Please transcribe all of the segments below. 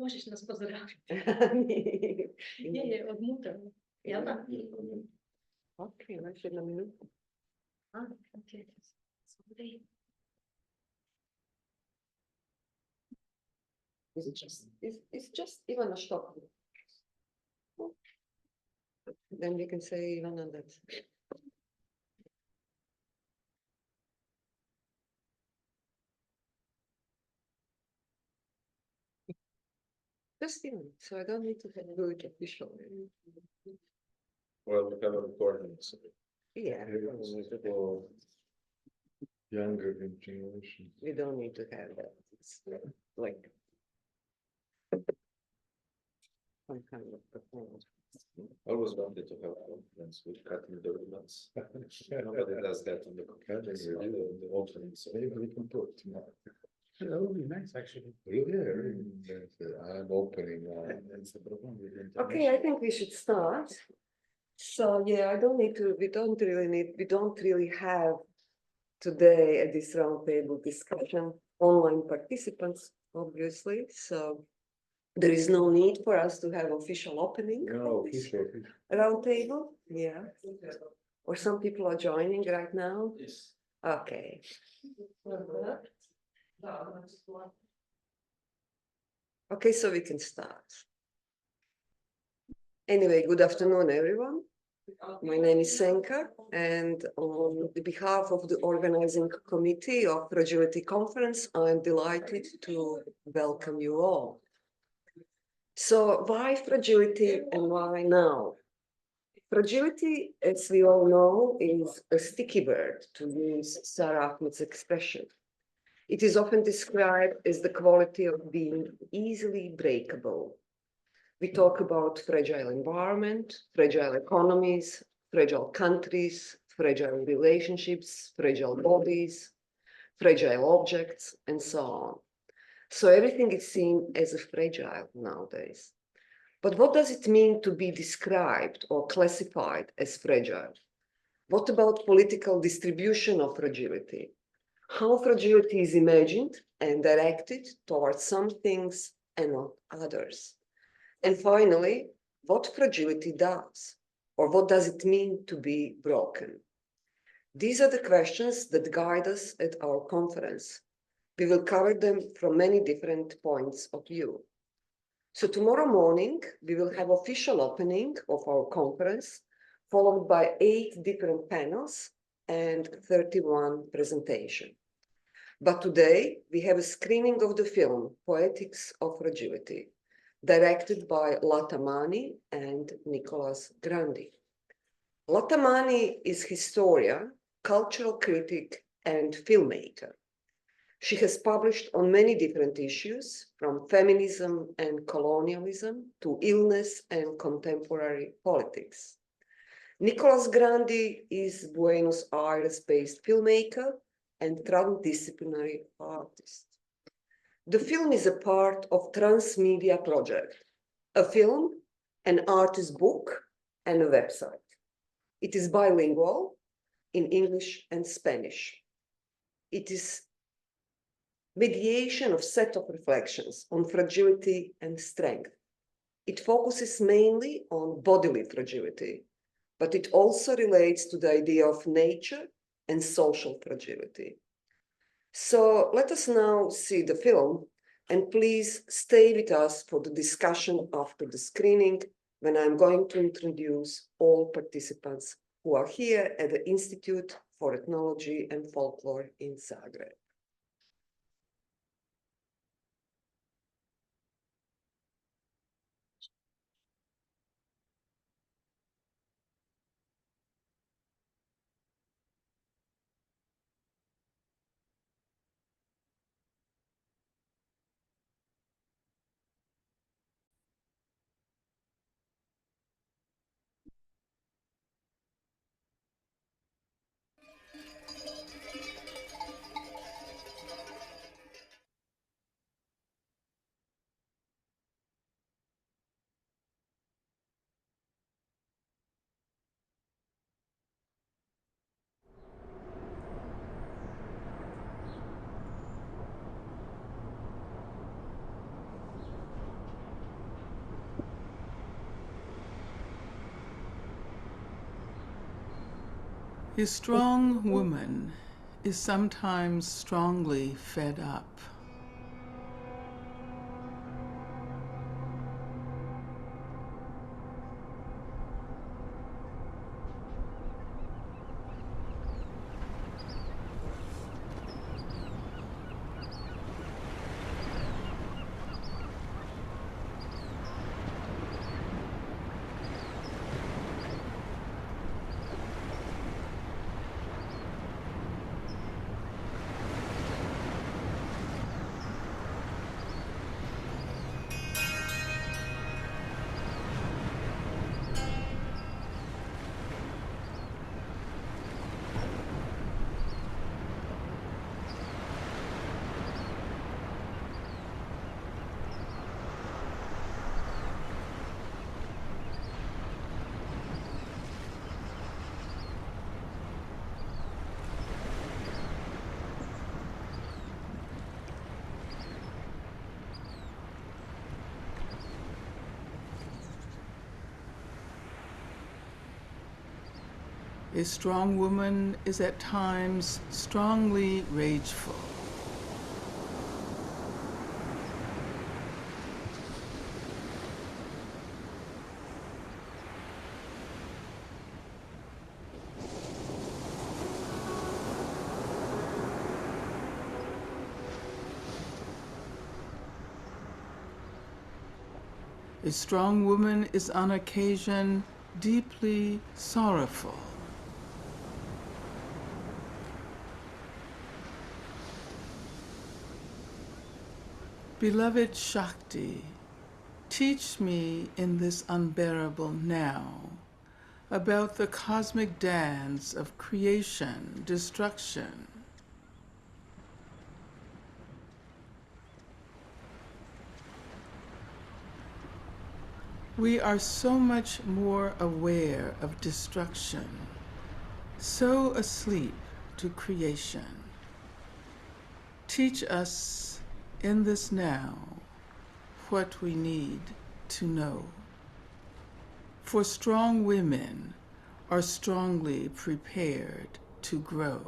Можеш нас поздравити? Ні. Є одну там. Я Окей, значить на минуту. окей. Смотри. It's just Ivana stop. Then we can say Ivana that. Just Ivana, so I don't need to do it officially. Well, we have a recording, so Yeah, for younger generation. we don't need to have that. It's like some kind of performance. Always wanted to have conference with cutting the ribbons. Nobody does that on the conference, on the opening, so maybe we can put tomorrow. That would be nice, actually. Really, I'm opening. That's the problem with Okay, I think we should start. So yeah, we don't really have today at this roundtable discussion online participants, obviously. So there is no need for us to have official opening No, of this official. roundtable. Yeah. Or some people are joining right now. Yes. Okay. Okay, so we can start. Anyway, good afternoon, everyone. My name is Senka, and on behalf of the organizing committee of Fragility Conference, I'm delighted to welcome you all. So why fragility and why now? Fragility, as we all know, is a sticky word, to use Sarah Ahmed's expression. It is often described as the quality of being easily breakable. We talk about fragile environment, fragile economies, fragile countries, fragile relationships, fragile bodies, fragile objects, and so on. So everything is seen as a fragile nowadays. But what does it mean to be described or classified as fragile? What about political distribution of fragility? How fragility is imagined and directed towards some things and not others? And finally, what fragility does, or what does it mean to be broken? These are the questions that guide us at our conference. We will cover them from many different points of view. So tomorrow morning, we will have official opening of our conference, followed by 8 different panels and 31 presentations. But today, we have a screening of the film, Poetics of Fragility, directed by Latamani and Nicolas Grandi. Latamani is historian, cultural critic, and filmmaker. She has published on many different issues, from feminism and colonialism to illness and contemporary politics. Nicolas Grandi is Buenos Aires-based filmmaker and transdisciplinary artist. The film is a part of transmedia project, a film, an artist book, and a website. It is bilingual in English and Spanish. It is mediation of set of reflections on fragility and strength. It focuses mainly on bodily fragility, but it also relates to the idea of nature and social fragility. So let us now see the film, and please stay with us for the discussion after the screening, when I'm going to introduce all participants who are here at the Institute for Ethnology and Folklore in Zagreb. A strong woman is sometimes strongly fed up. A strong woman is at times strongly rageful. A strong woman is on occasion deeply sorrowful. Beloved Shakti, teach me in this unbearable now about the cosmic dance of creation, destruction. We are so much more aware of destruction, so asleep to creation. Teach us in this now what we need to know. For strong women are strongly prepared to grow.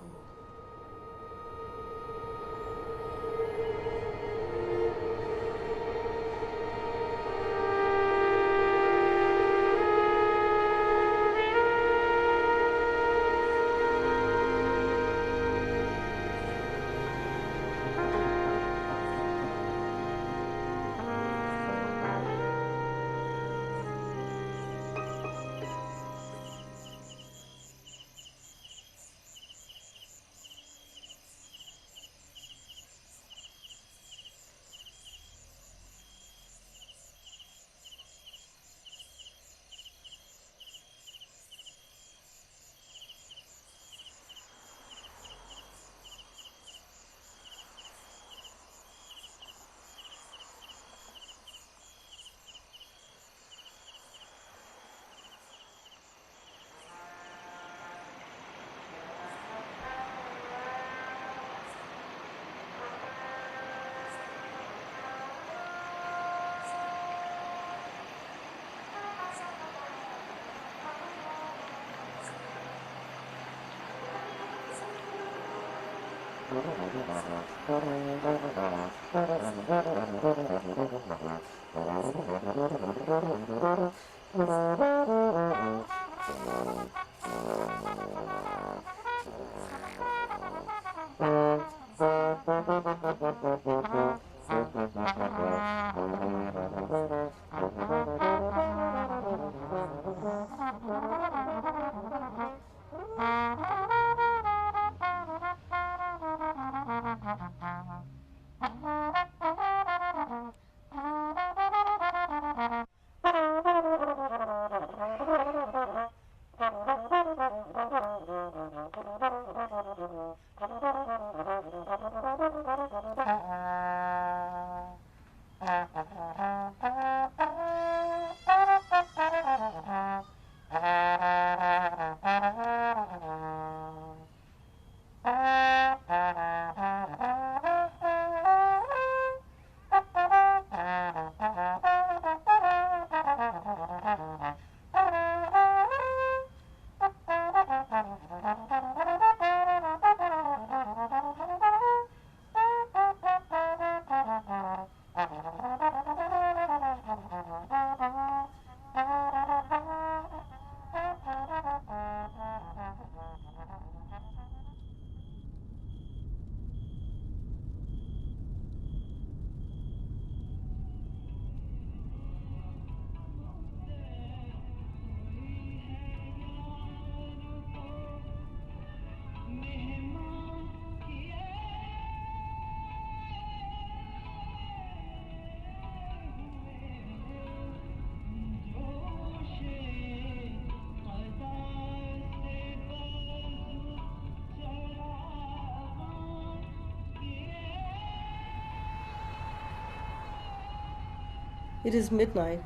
It is midnight.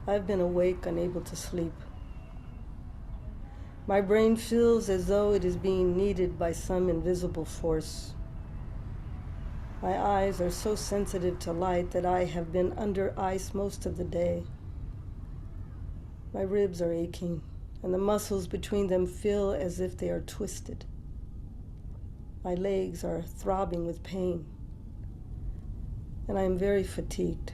I've been awake, unable to sleep. My brain feels as though it is being kneaded by some invisible force. My eyes are so sensitive to light that I have been under ice most of the day. My ribs are aching, and the muscles between them feel as if they are twisted. My legs are throbbing with pain, and I am very fatigued.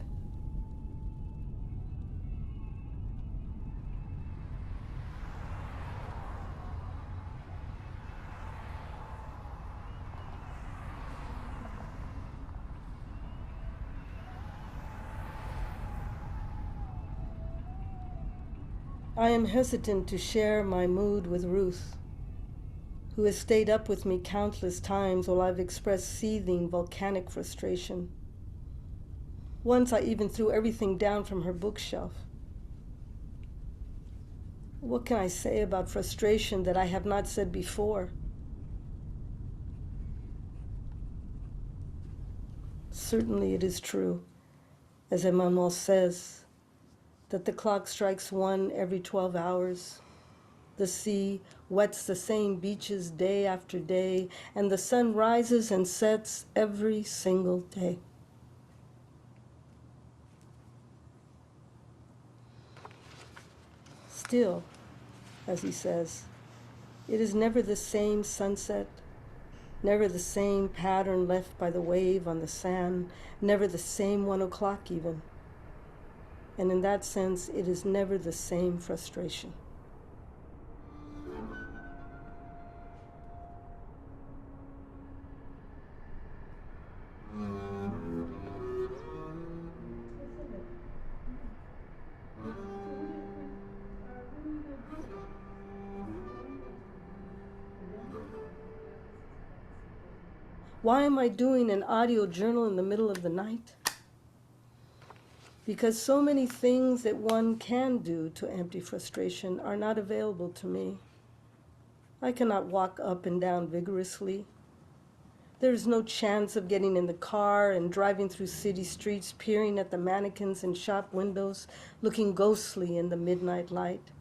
I am hesitant to share my mood with Ruth, who has stayed up with me countless times while I've expressed seething volcanic frustration. Once I even threw everything down from her bookshelf. What can I say about frustration that I have not said before? Certainly it is true, as Emmanuel says, that the clock strikes 1 every 12 hours. The sea wets the same beaches day after day, and the sun rises and sets every single day. Still, as he says, it is never the same sunset, never the same pattern left by the wave on the sand, never the same 1 o'clock even. And in that sense, it is never the same frustration. Why am I doing an audio journal in the middle of the night? Because so many things that one can do to empty frustration are not available to me. I cannot walk up and down vigorously. There is no chance of getting in the car and driving through city streets, peering at the mannequins in shop windows, looking ghostly in the midnight light,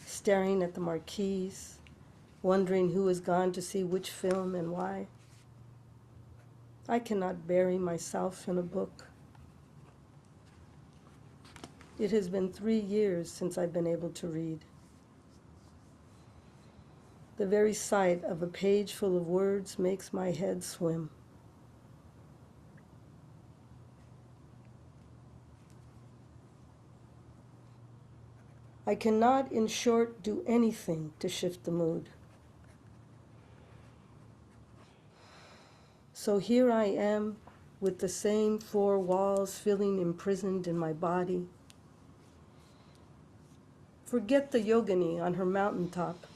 staring at the marquees, wondering who has gone to see which film and why. I cannot bury myself in a book. It has been 3 years since I've been able to read. The very sight of a page full of words makes my head swim. I cannot, in short, do anything to shift the mood. So here I am, with the same 4 walls feeling imprisoned in my body. Forget the yogini on her mountaintop.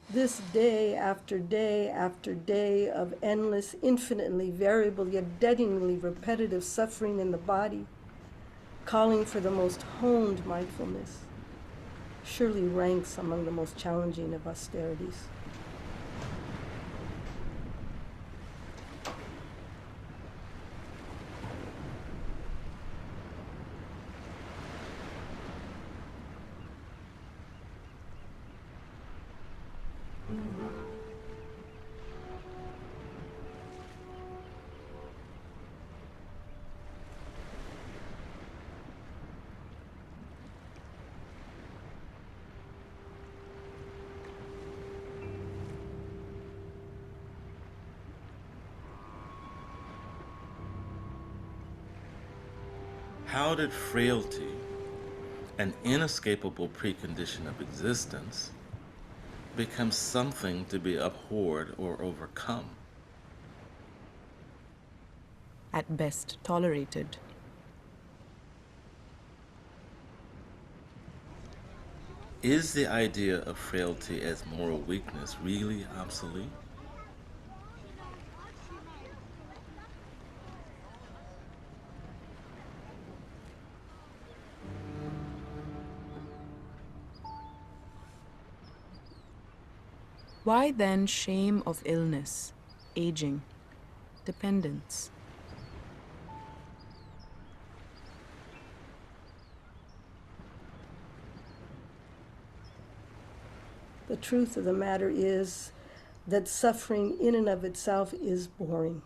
This day after day after day of endless, infinitely variable, yet deadeningly repetitive suffering in the body, calling for the most honed mindfulness, surely ranks among the most challenging of austerities. How did frailty, an inescapable precondition of existence, become something to be abhorred or overcome? At best tolerated. Is the idea of frailty as moral weakness really obsolete? Why then shame of illness, aging, dependence? The truth of the matter is that suffering in and of itself is boring.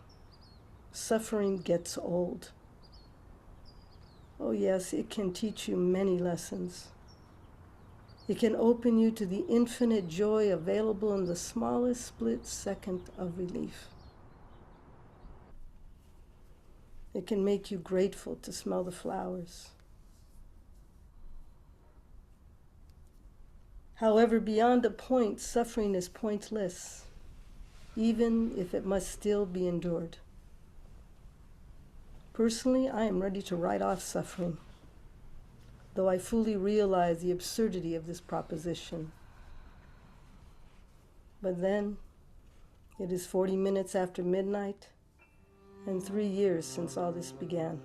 Suffering gets old. Oh yes, it can teach you many lessons. It can open you to the infinite joy available in the smallest split second of relief. It can make you grateful to smell the flowers. However, beyond a point, suffering is pointless, even if it must still be endured. Personally, I am ready to write off suffering, though I fully realize the absurdity of this proposition. But then, it is 40 minutes after midnight, and 3 years since all this began.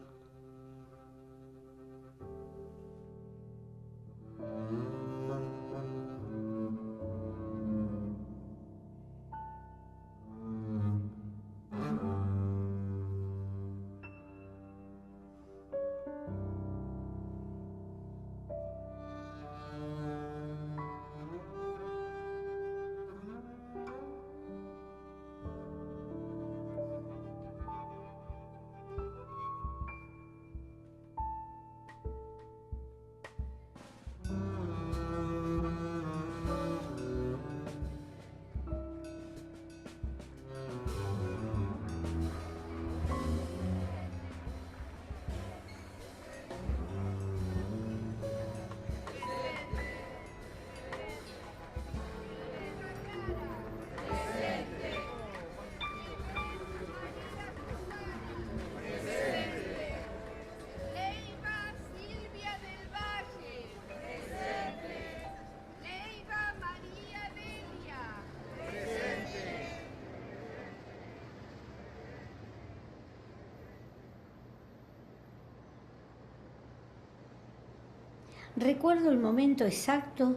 Recuerdo el momento exacto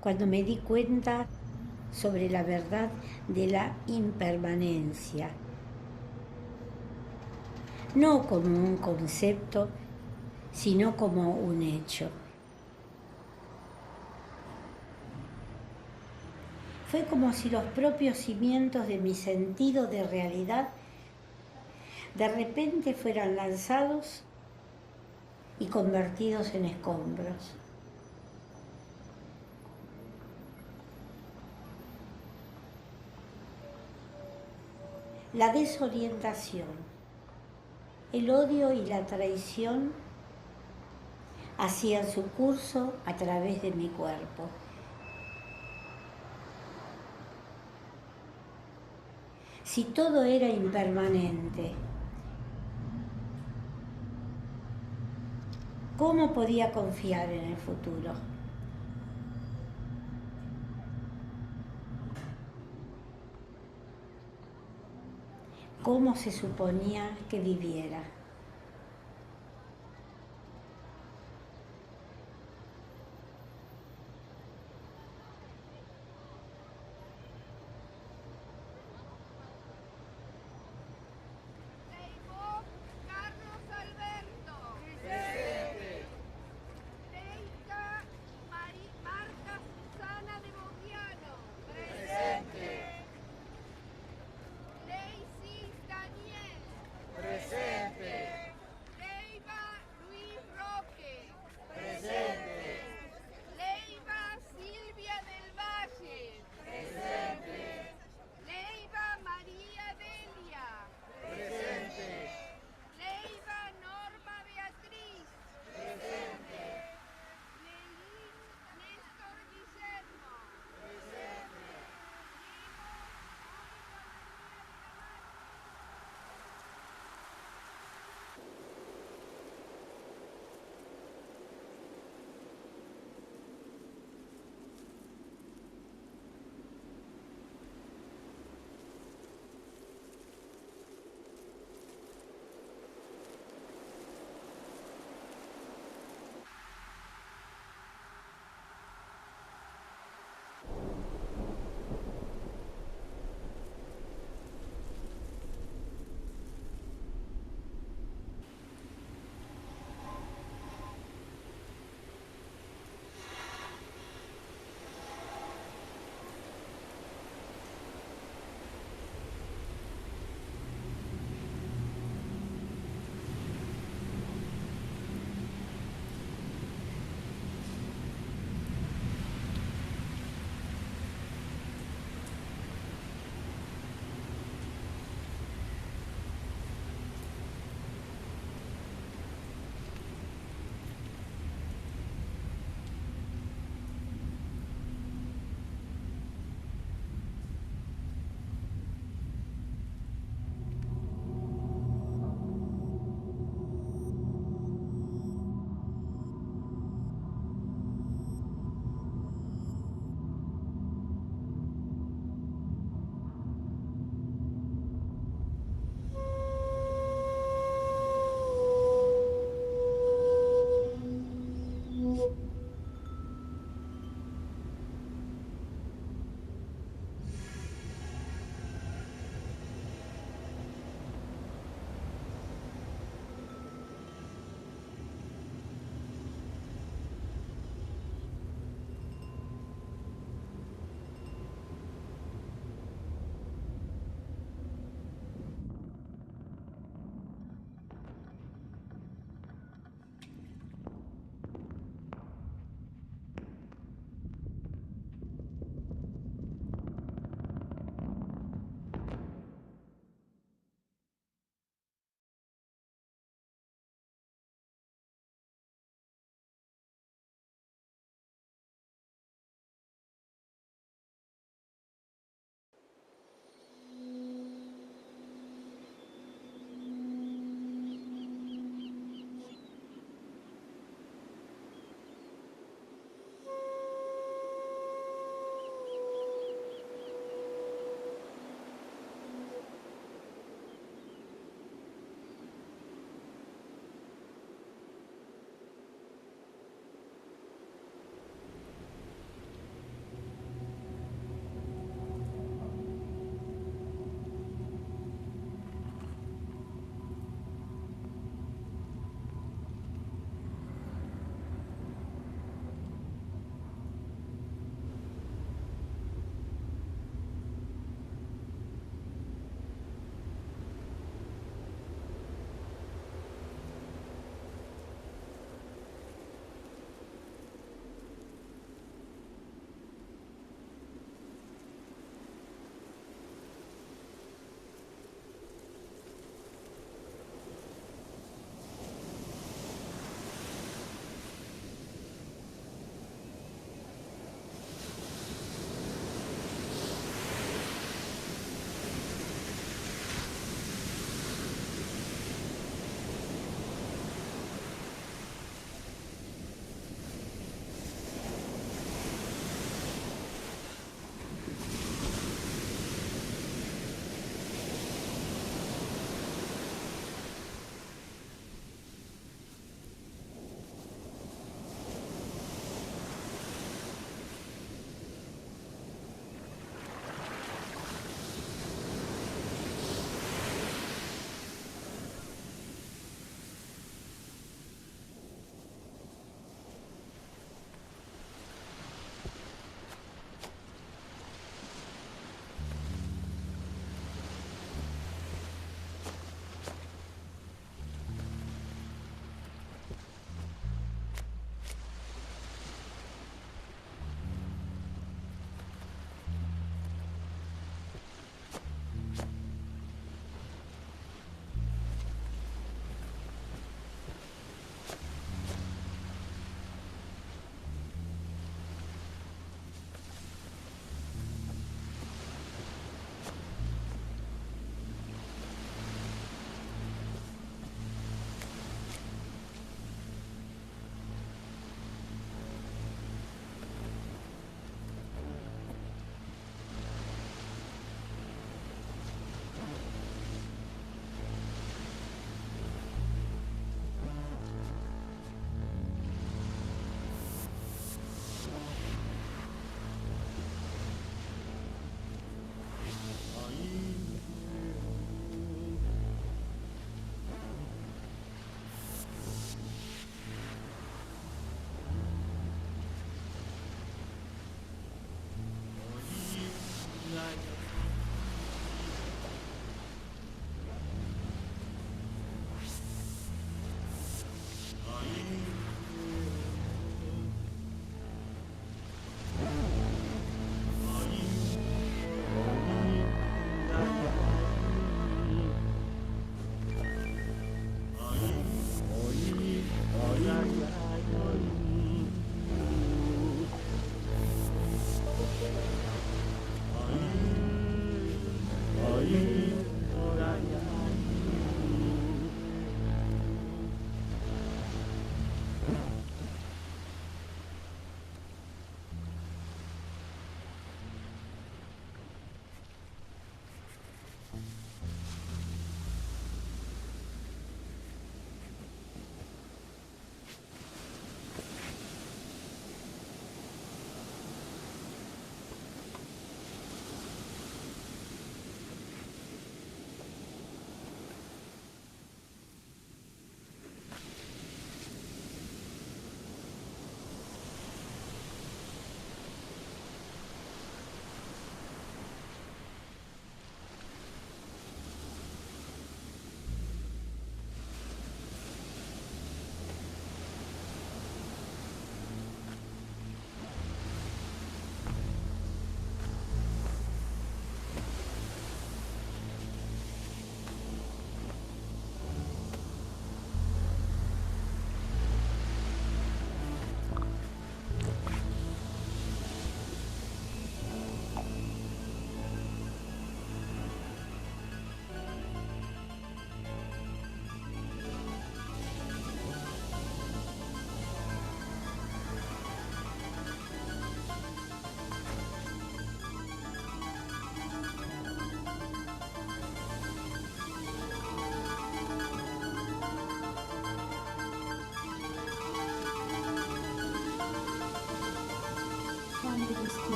cuando me di cuenta sobre la verdad de la impermanencia. No como un concepto, sino como un hecho. Fue como si los propios cimientos de mi sentido de realidad de repente fueran lanzados y convertidos en escombros. La desorientación, el odio y la traición hacían su curso a través de mi cuerpo. Si todo era impermanente, ¿cómo podía confiar en el futuro? ¿Cómo se suponía que viviera? Presente.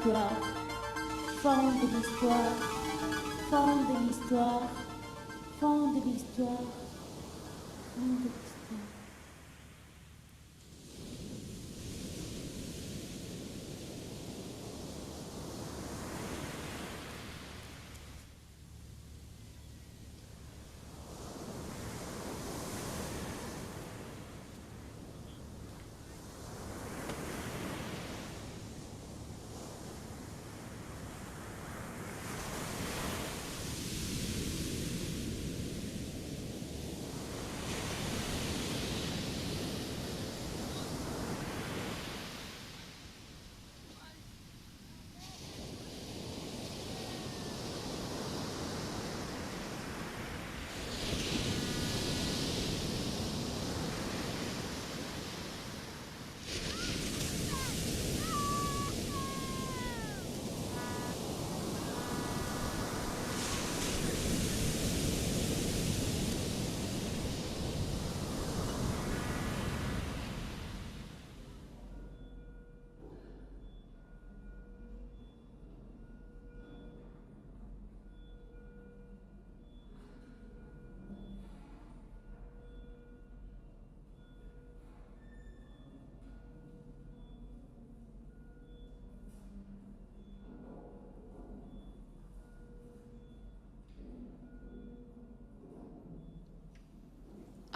l'histoire, fond de l'histoire, fond de l'histoire, fond de l'histoire, fond de l'histoire.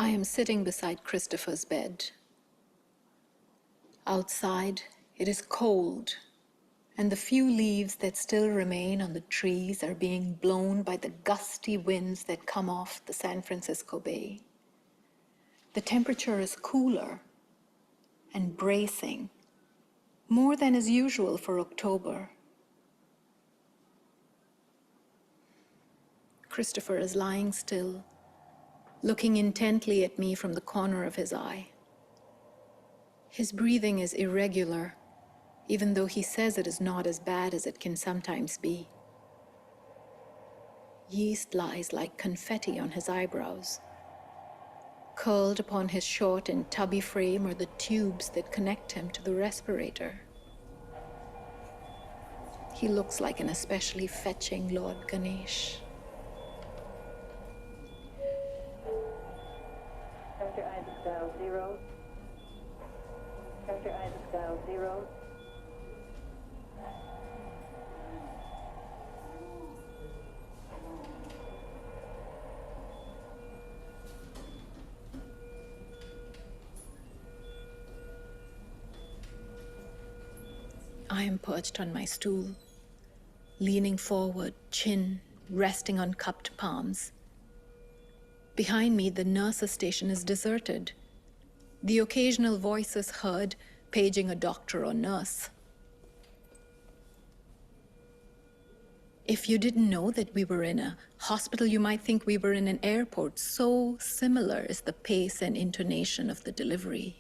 I am sitting beside Christopher's bed. Outside, it is cold, and the few leaves that still remain on the trees are being blown by the gusty winds that come off the San Francisco Bay. The temperature is cooler and bracing, more than is usual for October. Christopher is lying still, looking intently at me from the corner of his eye. His breathing is irregular, even though he says it is not as bad as it can sometimes be. Yeast lies like confetti on his eyebrows. Curled upon his short and tubby frame are the tubes that connect him to the respirator. He looks like an especially fetching Lord Ganesh. Dr. Isaac dial 0. Dr. Isaac dial 0. I am perched on my stool, leaning forward, chin resting on cupped palms. Behind me, the nurse's station is deserted. The occasional voice is heard, paging a doctor or nurse. If you didn't know that we were in a hospital, you might think we were in an airport. So similar is the pace and intonation of the delivery.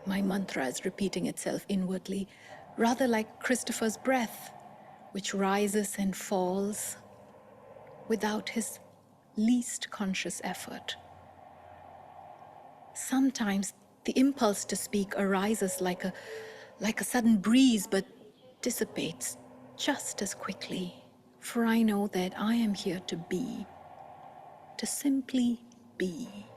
My mantra is repeating itself inwardly, rather like Christopher's breath, which rises and falls without his least conscious effort. Sometimes the impulse to speak arises like a sudden breeze, but dissipates just as quickly, for I know that I am here to be, to simply be.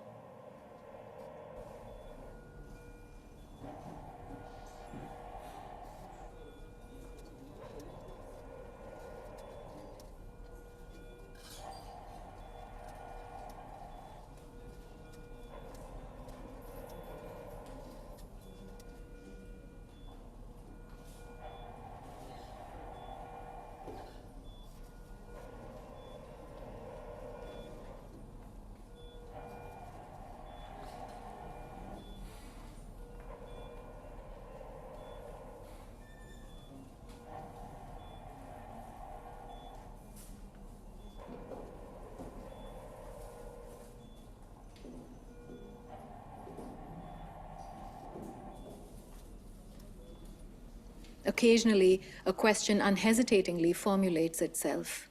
Occasionally, a question unhesitatingly formulates itself.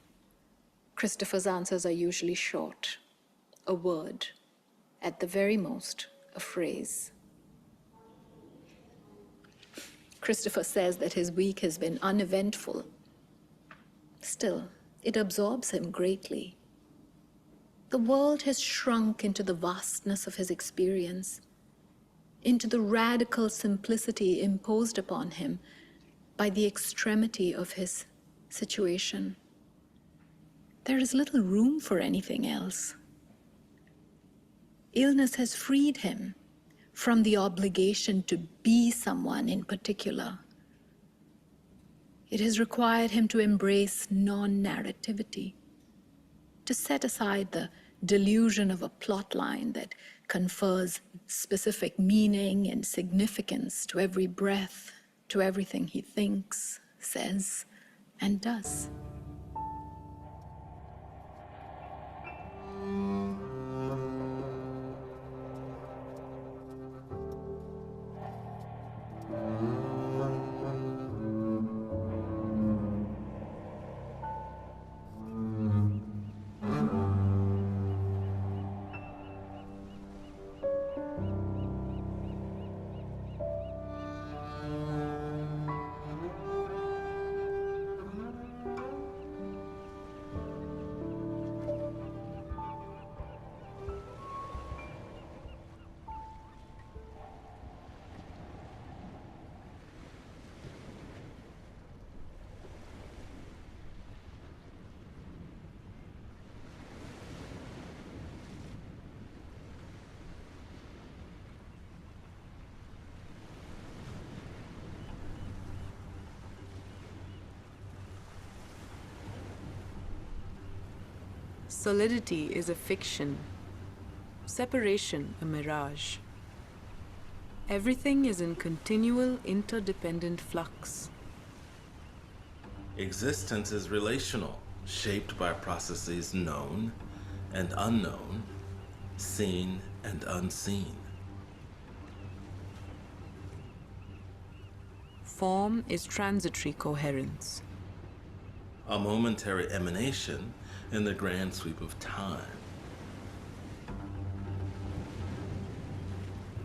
Christopher's answers are usually short, a word, at the very most, a phrase. Christopher says that his week has been uneventful. Still, it absorbs him greatly. The world has shrunk into the vastness of his experience, into the radical simplicity imposed upon him by the extremity of his situation. There is little room for anything else. Illness has freed him from the obligation to be someone in particular. It has required him to embrace non-narrativity, to set aside the delusion of a plot line that confers specific meaning and significance to every breath, to everything he thinks, says, and does. Solidity is a fiction, separation a mirage. Everything is in continual interdependent flux. Existence is relational, shaped by processes known and unknown, seen and unseen. Form is transitory coherence. A momentary emanation in the grand sweep of time.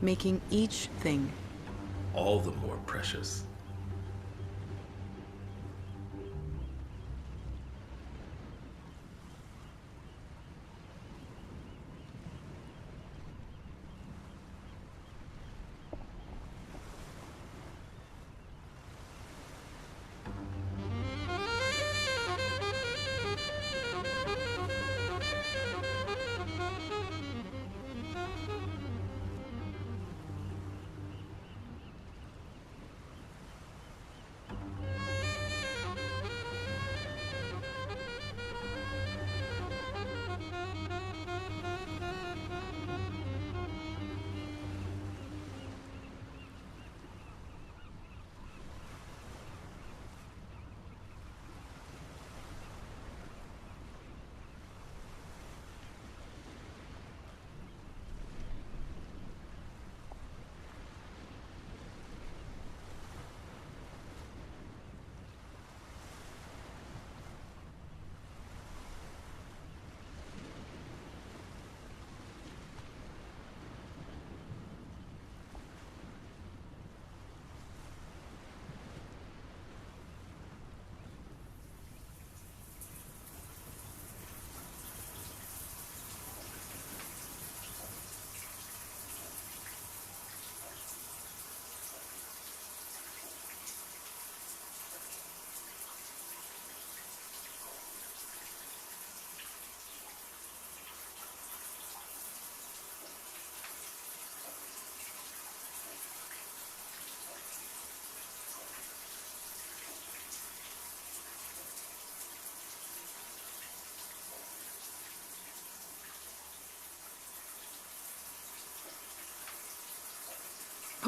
Making each thing all the more precious.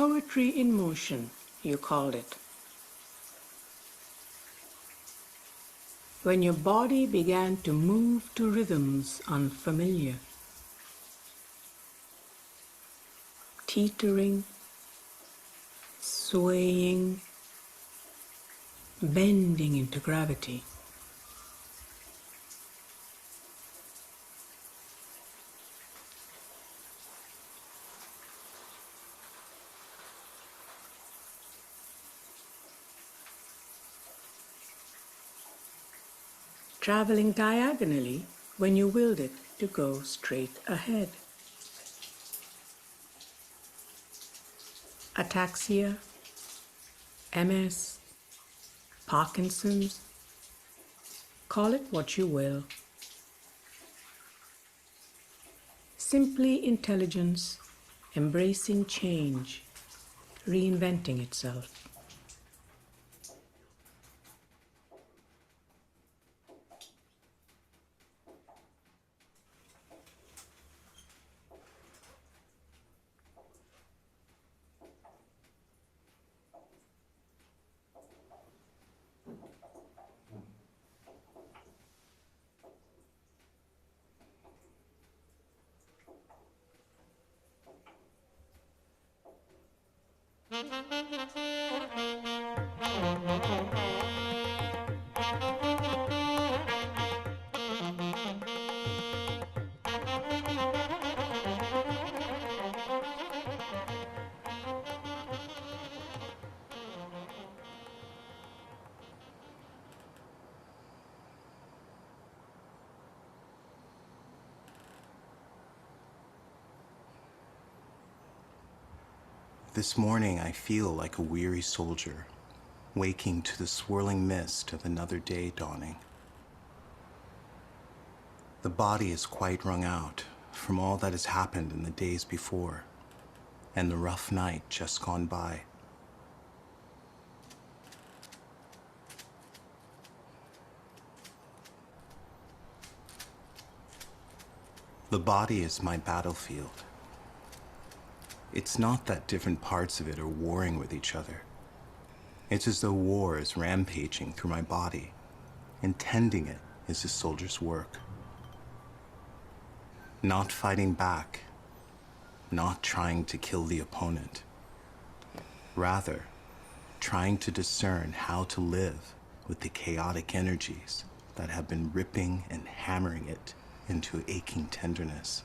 poetry in motion, you called it. When your body began to move to rhythms unfamiliar, teetering, swaying, bending into gravity. traveling diagonally when you willed it to go straight ahead. Ataxia, MS, Parkinson's, call it what you will. Simply intelligence, embracing change, reinventing itself. This morning I feel like a weary soldier, waking to the swirling mist of another day dawning. The body is quite wrung out from all that has happened in the days before, and the rough night just gone by. The body is my battlefield. It's not that different parts of it are warring with each other. It's as though war is rampaging through my body, and tending it is a soldier's work. Not fighting back, not trying to kill the opponent. Rather, trying to discern how to live with the chaotic energies that have been ripping and hammering it into aching tenderness.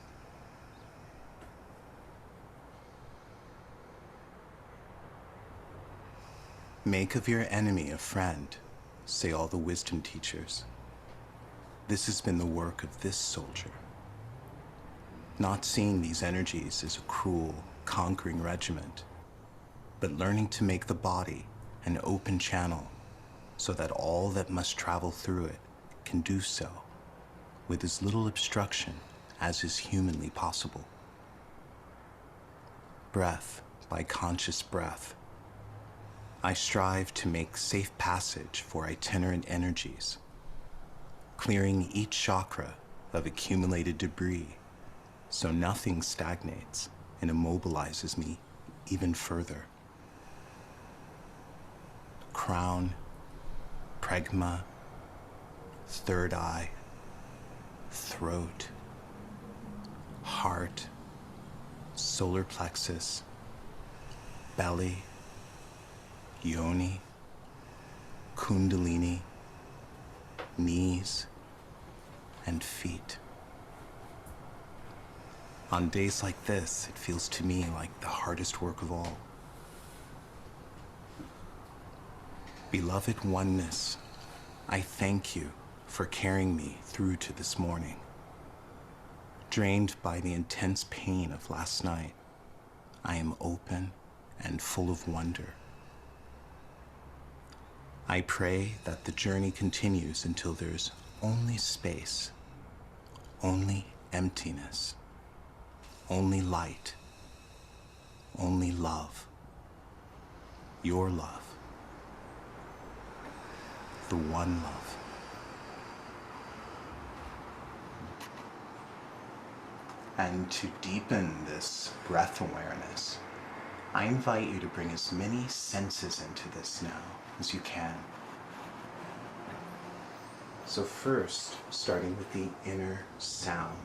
Make of your enemy a friend, say all the wisdom teachers. This has been the work of this soldier. Not seeing these energies as a cruel, conquering regiment, but learning to make the body an open channel so that all that must travel through it can do so with as little obstruction as is humanly possible. Breath by conscious breath, I strive to make safe passage for itinerant energies, clearing each chakra of accumulated debris so nothing stagnates and immobilizes me even further. Crown, pregma, third eye, throat, heart, solar plexus, belly, yoni, kundalini, knees, and feet. On days like this, it feels to me like the hardest work of all. Beloved oneness, I thank you for carrying me through to this morning. Drained by the intense pain of last night, I am open and full of wonder. I pray that the journey continues until there's only space, only emptiness, only light, only love, your love, the one love. And to deepen this breath awareness, I invite you to bring as many senses into this now as you can. So first, starting with the inner sound.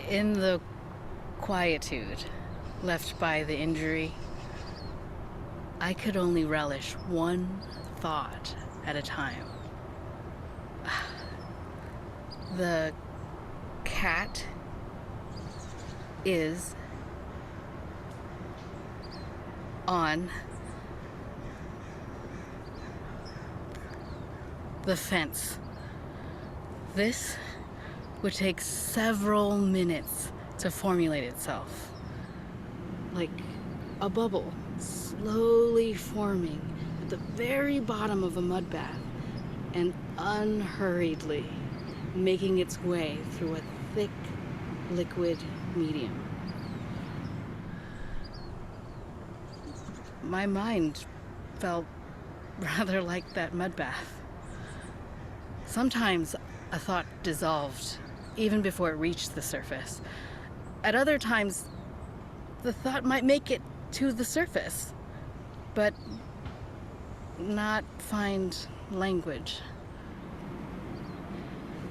In the quietude left by the injury, I could only relish one thought at a time. The cat is on the fence. This would take several minutes to formulate itself. Like a bubble slowly forming at the very bottom of a mud bath and unhurriedly making its way through a thick liquid medium. My mind felt rather like that mud bath. Sometimes a thought dissolved even before it reached the surface. At other times, the thought might make it to the surface, but not find language.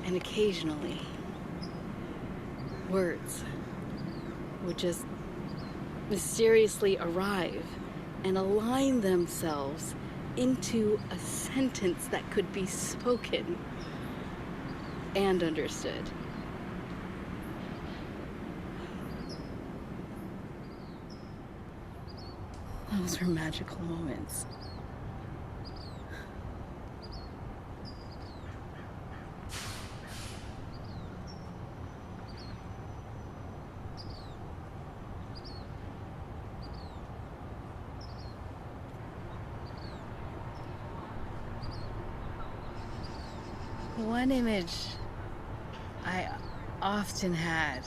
And occasionally, words would just mysteriously arrive and align themselves into a sentence that could be spoken and understood. Those were magical moments. One image I often had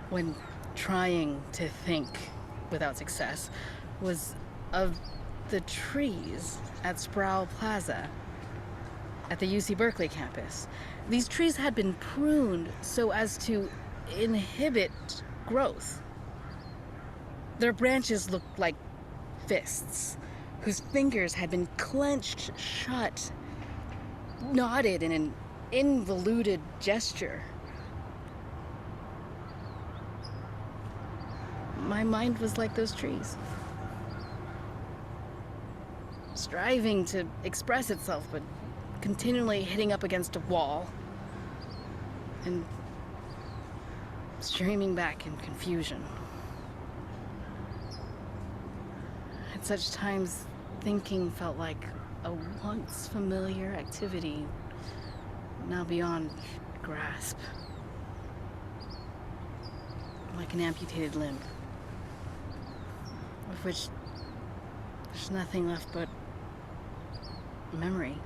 when trying to think without success was of the trees at Sproul Plaza at the UC Berkeley campus. These trees had been pruned so as to inhibit growth. Their branches looked like fists, whose fingers had been clenched shut, knotted in an involuted gesture. My mind was like those trees, striving to express itself, but continually hitting up against a wall and streaming back in confusion. At such times, thinking felt like a once familiar activity, now beyond grasp. Like an amputated limb, of which there's nothing left but memory.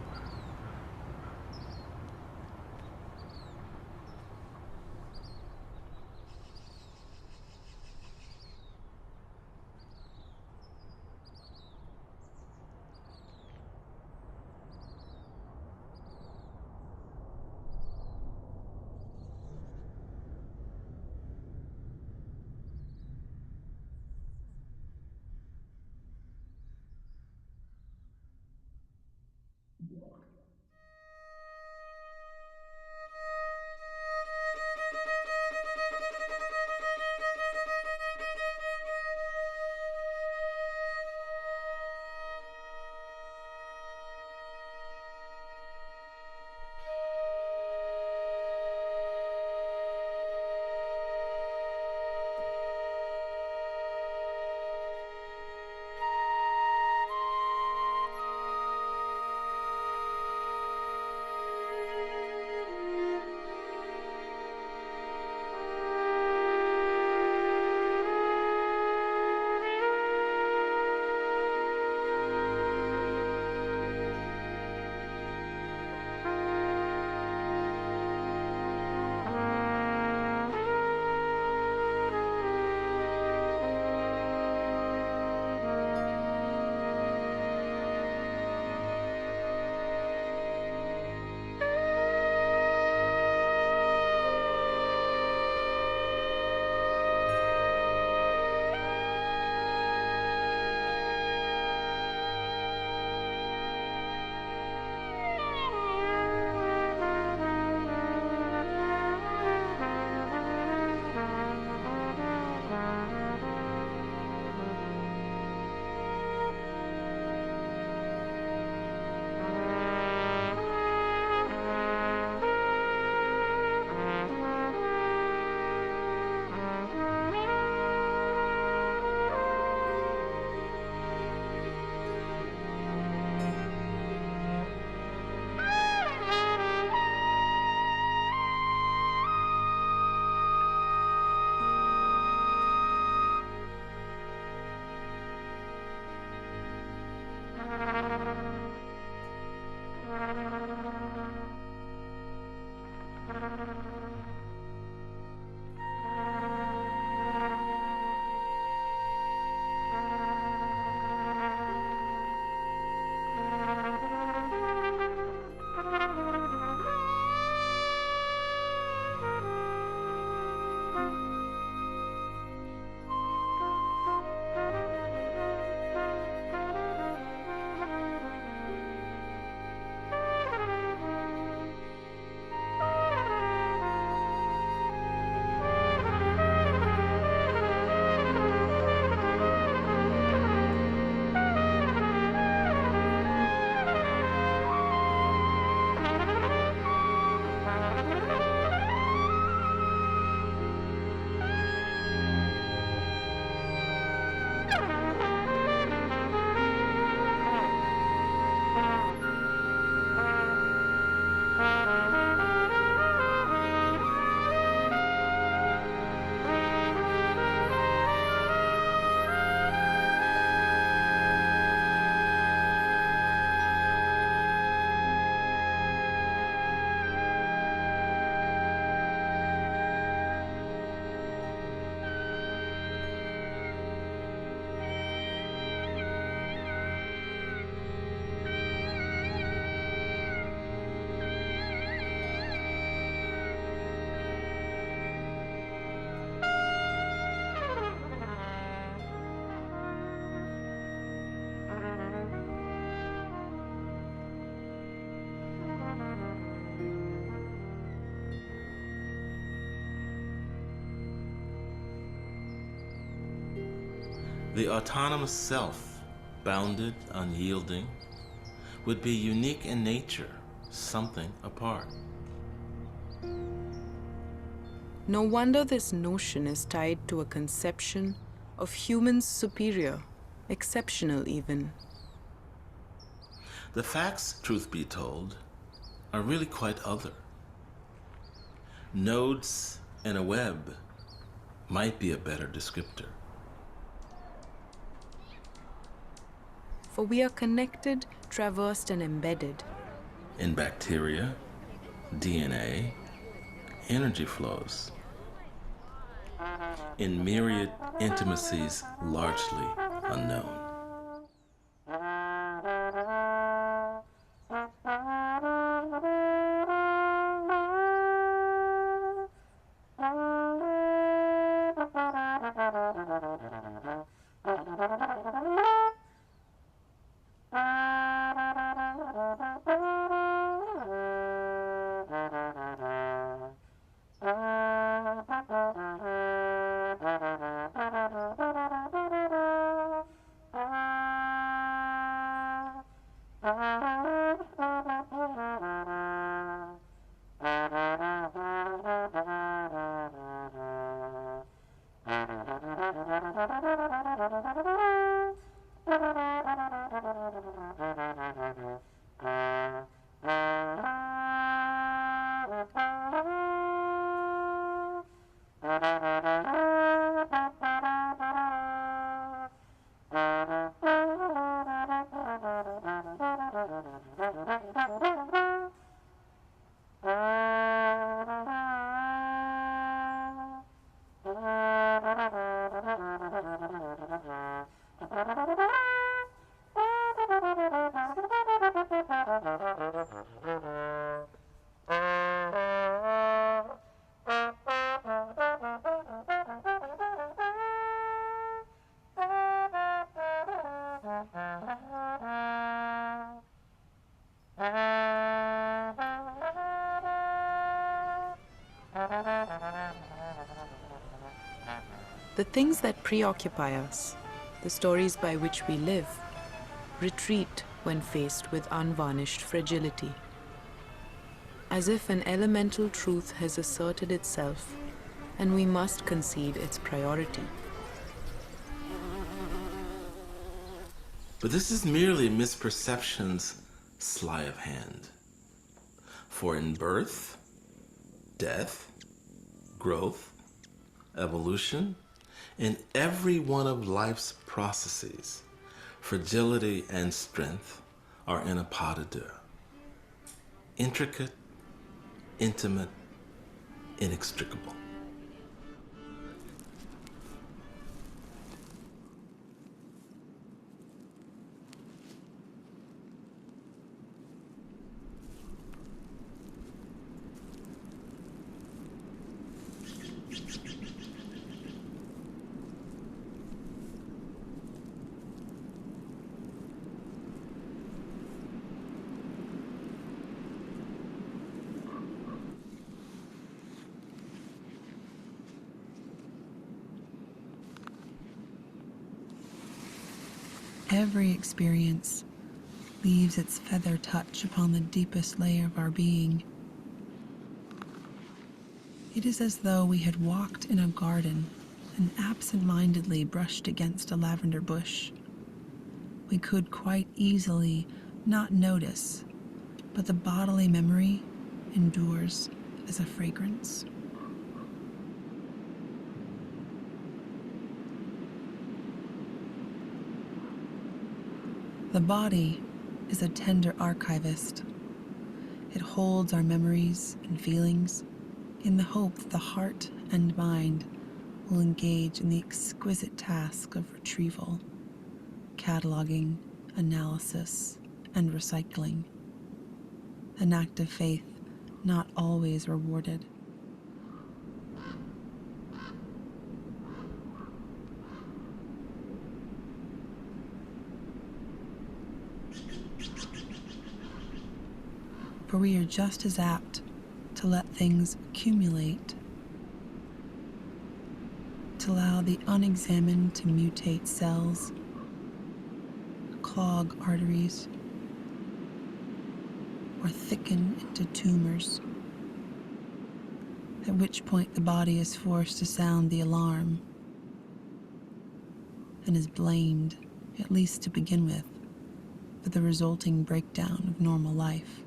The autonomous self, bounded, unyielding, would be unique in nature, something apart. No wonder this notion is tied to a conception of humans superior, exceptional even. The facts, truth be told, are really quite other. Nodes in a web might be a better descriptor. For we are connected, traversed, and embedded. In bacteria, DNA, energy flows. In myriad intimacies largely unknown. The things that preoccupy us, the stories by which we live, retreat when faced with unvarnished fragility. As if an elemental truth has asserted itself, and we must concede its priority. But this is merely misperception's sleight of hand. For in birth, death, growth, evolution, in every one of life's processes, fragility and strength are in a pas de deux. Intricate, intimate, inextricable. Every experience leaves its feather touch upon the deepest layer of our being. It is as though we had walked in a garden and absent-mindedly brushed against a lavender bush. We could quite easily not notice, but the bodily memory endures as a fragrance. The body is a tender archivist. It holds our memories and feelings in the hope that the heart and mind will engage in the exquisite task of retrieval, cataloging, analysis, and recycling. An act of faith not always rewarded. For we are just as apt to let things accumulate, to allow the unexamined to mutate cells, clog arteries, or thicken into tumors, at which point the body is forced to sound the alarm and is blamed, at least to begin with, for the resulting breakdown of normal life.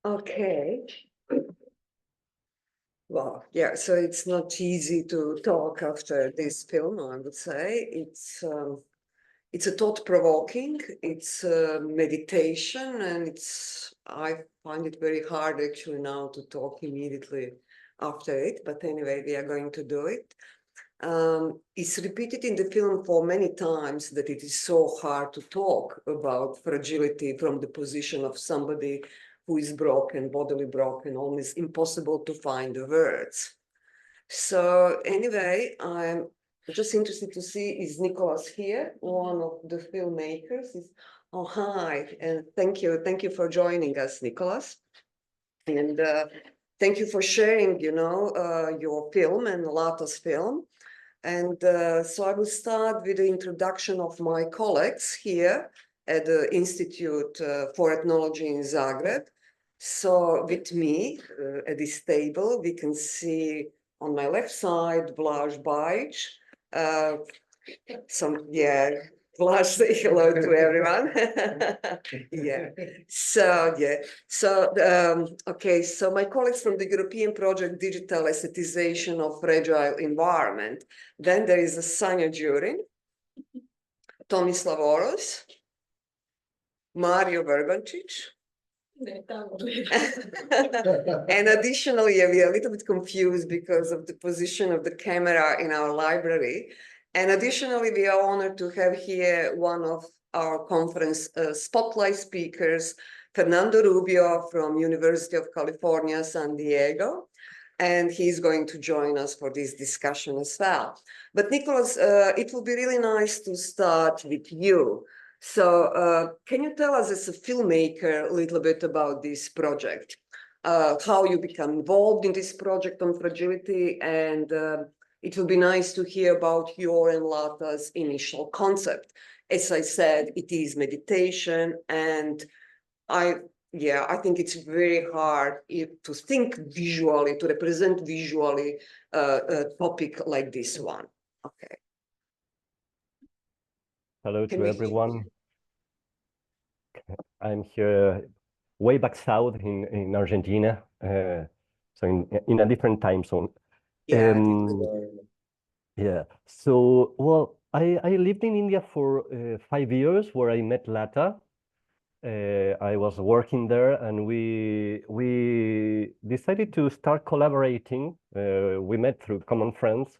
Okay. Well, yeah, so it's not easy to talk after this film, I would say. It's a thought-provoking, it's a meditation, and I find it very hard actually now to talk immediately after it, but anyway, we are going to do it. It's repeated in the film for many times that it is so hard to talk about fragility from the position of somebody who is broken, bodily broken, almost impossible to find the words. So anyway, I'm just interested to see, is Nicholas here, one of the filmmakers? Oh, hi, and thank you for joining us, Nicholas. And thank you for sharing, your film and Lata's film. And so I will start with the introduction of my colleagues here at the Institute for Ethnology in Zagreb. So with me at this table, we can see on my left side, Blaž Bajić. Blaž, say hello to everyone. Okay, so my colleagues from the European project Digital Aestheticization of Fragile Environment. Then there is Sanja Đurin, Tomislav Oros, Mario Vrbančić. And additionally, we are a little bit confused because of the position of the camera in our library. And additionally, we are honored to have here one of our conference spotlight speakers, Fernando Rubio from University of California, San Diego. And he's going to join us for this discussion as well. But Nicholas, it will be really nice to start with you. So can you tell us as a filmmaker a little bit about this project? How you become involved in this project on fragility, and it will be nice to hear about your and Lata's initial concept. As I said, it is meditation, and I think it's very hard to think visually, to represent visually a topic like this one. Okay. Hello to everyone. I'm here way back south in Argentina, so in a different time zone. Yeah. So, well, I lived in India for 5 years, where I met Lata. I was working there, and we decided to start collaborating. We met through common friends.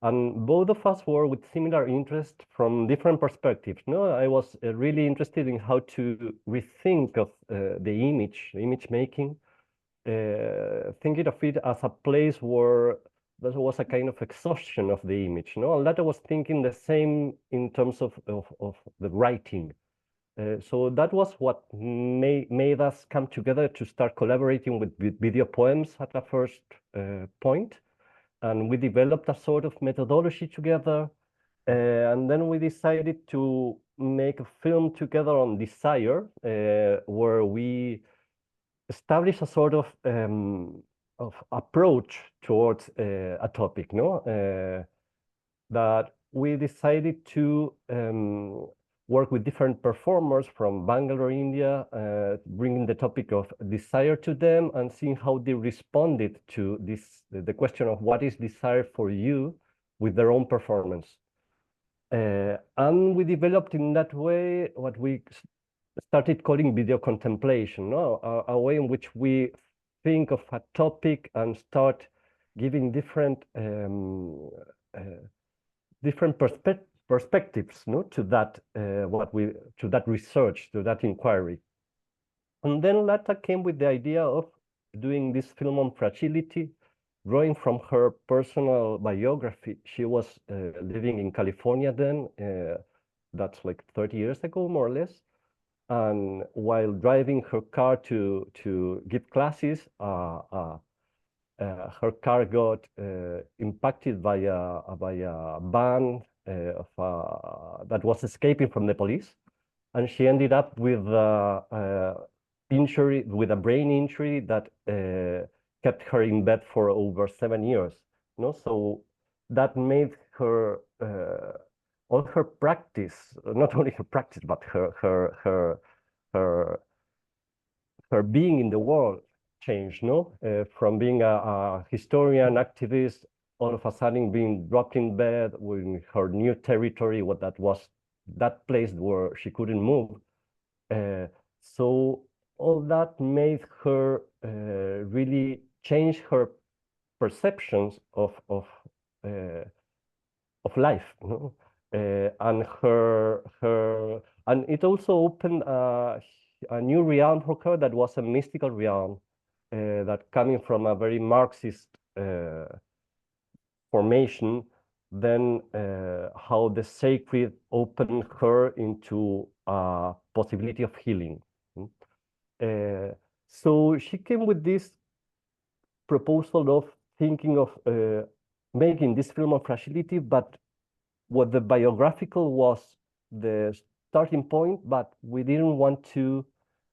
And both of us were with similar interest from different perspectives. No, I was really interested in how to rethink of the image making, thinking of it as a place where there was a kind of exhaustion of the image. No, and that I was thinking the same in terms of the writing. So that was what made us come together to start collaborating with video poems at a first point. And we developed a sort of methodology together. And then we decided to make a film together on desire, where we established a sort of approach towards a topic, no? That we decided to work with different performers from Bangalore, India, bringing the topic of desire to them and seeing how they responded to the question of what is desire for you with their own performance. And we developed in that way what we started calling video contemplation, no? A way in which we think of a topic and start giving different perspectives, no, to that to that research, to that inquiry. And then Lata came with the idea of doing this film on fragility, drawing from her personal biography. She was living in California then, that's like 30 years ago, more or less. And while driving her car to give classes, her car got impacted by a van that was escaping from the police, and she ended up with injury, with a brain injury that kept her in bed for over 7 years. No, so that made her all her practice, not only her practice, but her being in the world changed, no? From being a historian, activist, all of a sudden being dropped in bed with her new territory, what that was, that place where she couldn't move. So all that made her really change her perceptions of life, no? And and it also opened a new realm for her that was a mystical realm that coming from a very Marxist formation, then how the sacred opened her into a possibility of healing. So she came with this proposal of thinking of making this film of fragility, but what the biographical was the starting point, but we didn't want to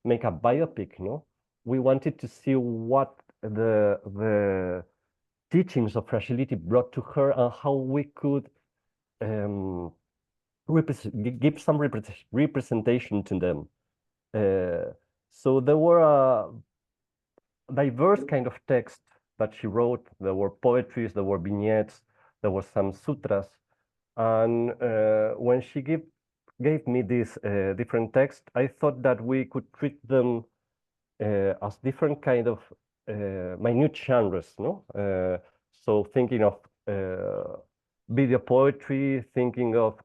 make a biopic, no? We wanted to see what the teachings of fragility brought to her and how we could give some representation to them. So there were a diverse kind of text that she wrote. There were poetries, there were vignettes, there were some sutras. And when she gave me these different texts, I thought that we could treat them as different kind of minute genres, no? So thinking of video poetry, thinking of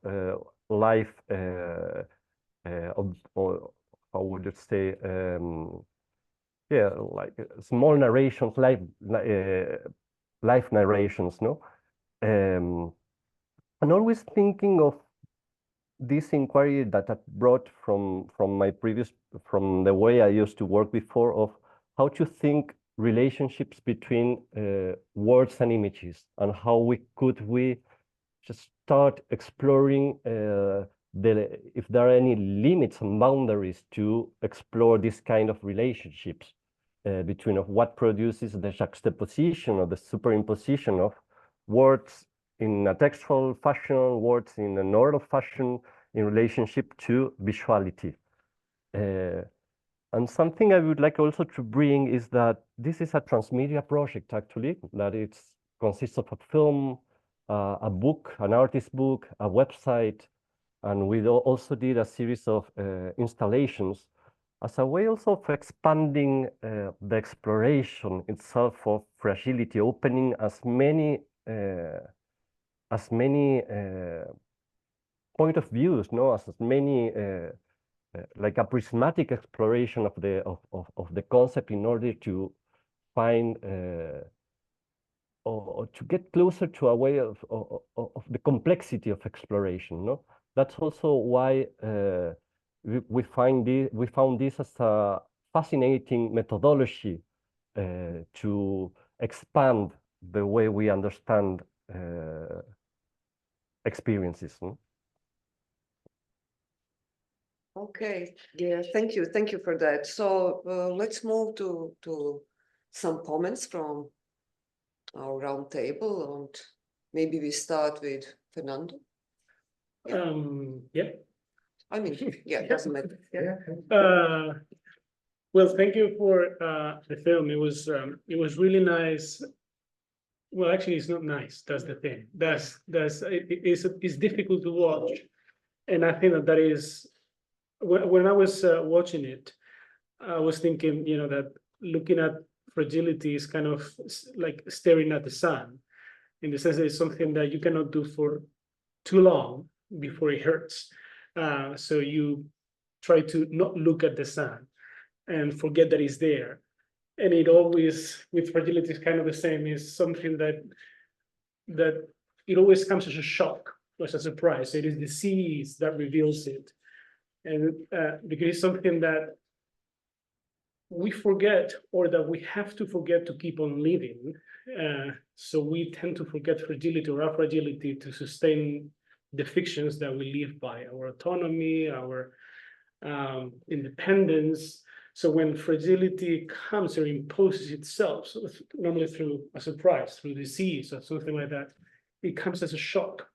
life, or how would you say, yeah, like small narrations, life narrations, no? And always thinking of this inquiry that I brought from the way I used to work before, of how to think relationships between words and images, and how we just start exploring if there are any limits and boundaries to explore this kind of relationships between of what produces the juxtaposition or the superimposition of words in a textual fashion, words in an oral fashion in relationship to visuality. And something I would like also to bring is that this is a transmedia project, actually, that it consists of a film, a book, an artist book, a website, and we also did a series of installations as a way also of expanding the exploration itself of fragility, opening as many point of views, no, as many like a prismatic exploration of the concept in order to find or to get closer to a way of the complexity of exploration, no? That's also why we found this as a fascinating methodology to expand the way we understand experiences. No? Okay, yeah, thank you for that. So let's move to some comments from our round table, and maybe we start with Fernando. Yeah. I mean, yeah, it doesn't matter. Yeah. Well, thank you for the film. It was really nice. Well, actually, it's not nice. That's the thing. It's difficult to watch, and I think that is when I was watching it, I was thinking, that looking at fragility is kind of like staring at the sun, in the sense that it's something that you cannot do for too long before it hurts. So you try to not look at the sun and forget that it's there. And it always, with fragility, is kind of the same. Is something that it always comes as a shock, as a surprise. It is the disease that reveals it, and because it's something that we forget, or that we have to forget to keep on living. So we tend to forget fragility or our fragility to sustain the fictions that we live by, our autonomy, our independence. So when fragility comes or imposes itself, so normally through a surprise, through disease or something like that, it comes as a shock.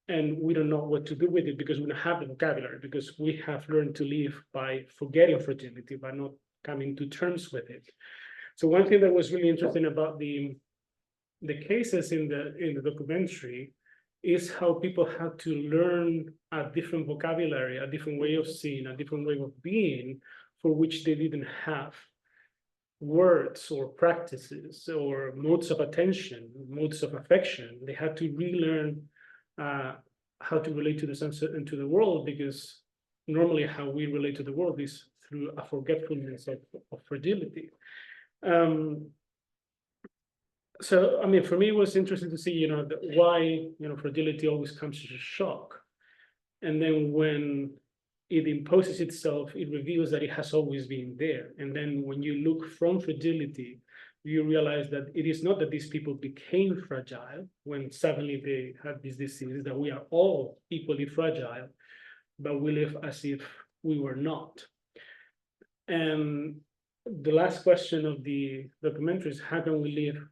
and we don't know what to do with it because we don't have the vocabulary, because we have learned to live by forgetting fragility, by not coming to terms with it. So one thing that was really interesting about the cases in the documentary is how people had to learn a different vocabulary, a different way of seeing, a different way of being, for which they didn't have words or practices or modes of attention, modes of affection. They had to relearn how to relate to the sunset and to the world, because normally how we relate to the world is through a forgetfulness of fragility. So, I mean, for me, it was interesting to see, why, fragility always comes as a shock. And then when it imposes itself, it reveals that it has always been there. And then when you look from fragility, you realize that it is not that these people became fragile when suddenly they had this disease, that we are all equally fragile, but we live as if we were not. And the last question of the documentary is, how can we live?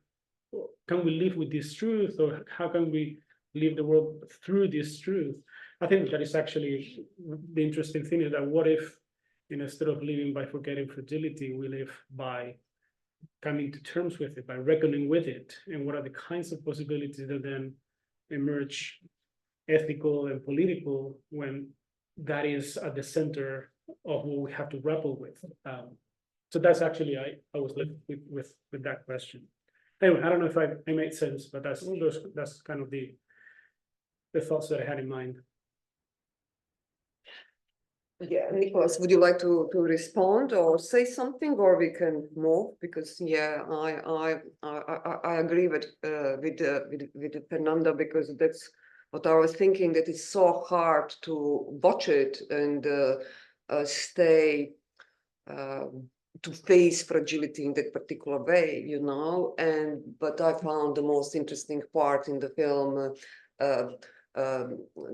Can we live with this truth, or how can we live the world through this truth? I think that is actually the interesting thing, is that what if, instead of living by forgetting fragility, we live by coming to terms with it, by reckoning with it, and what are the kinds of possibilities that then emerge, ethical and political, when that is at the center of what we have to grapple with. So that's actually, I was left with that question. Anyway, I don't know if I made sense, but that's kind of the thoughts that I had in mind. Yeah, Nicholas, would you like to respond or say something, or we can move? Because yeah, I agree with Fernanda, because that's what I was thinking, that it's so hard to watch it and stay to face fragility in that particular way, but I found the most interesting part in the film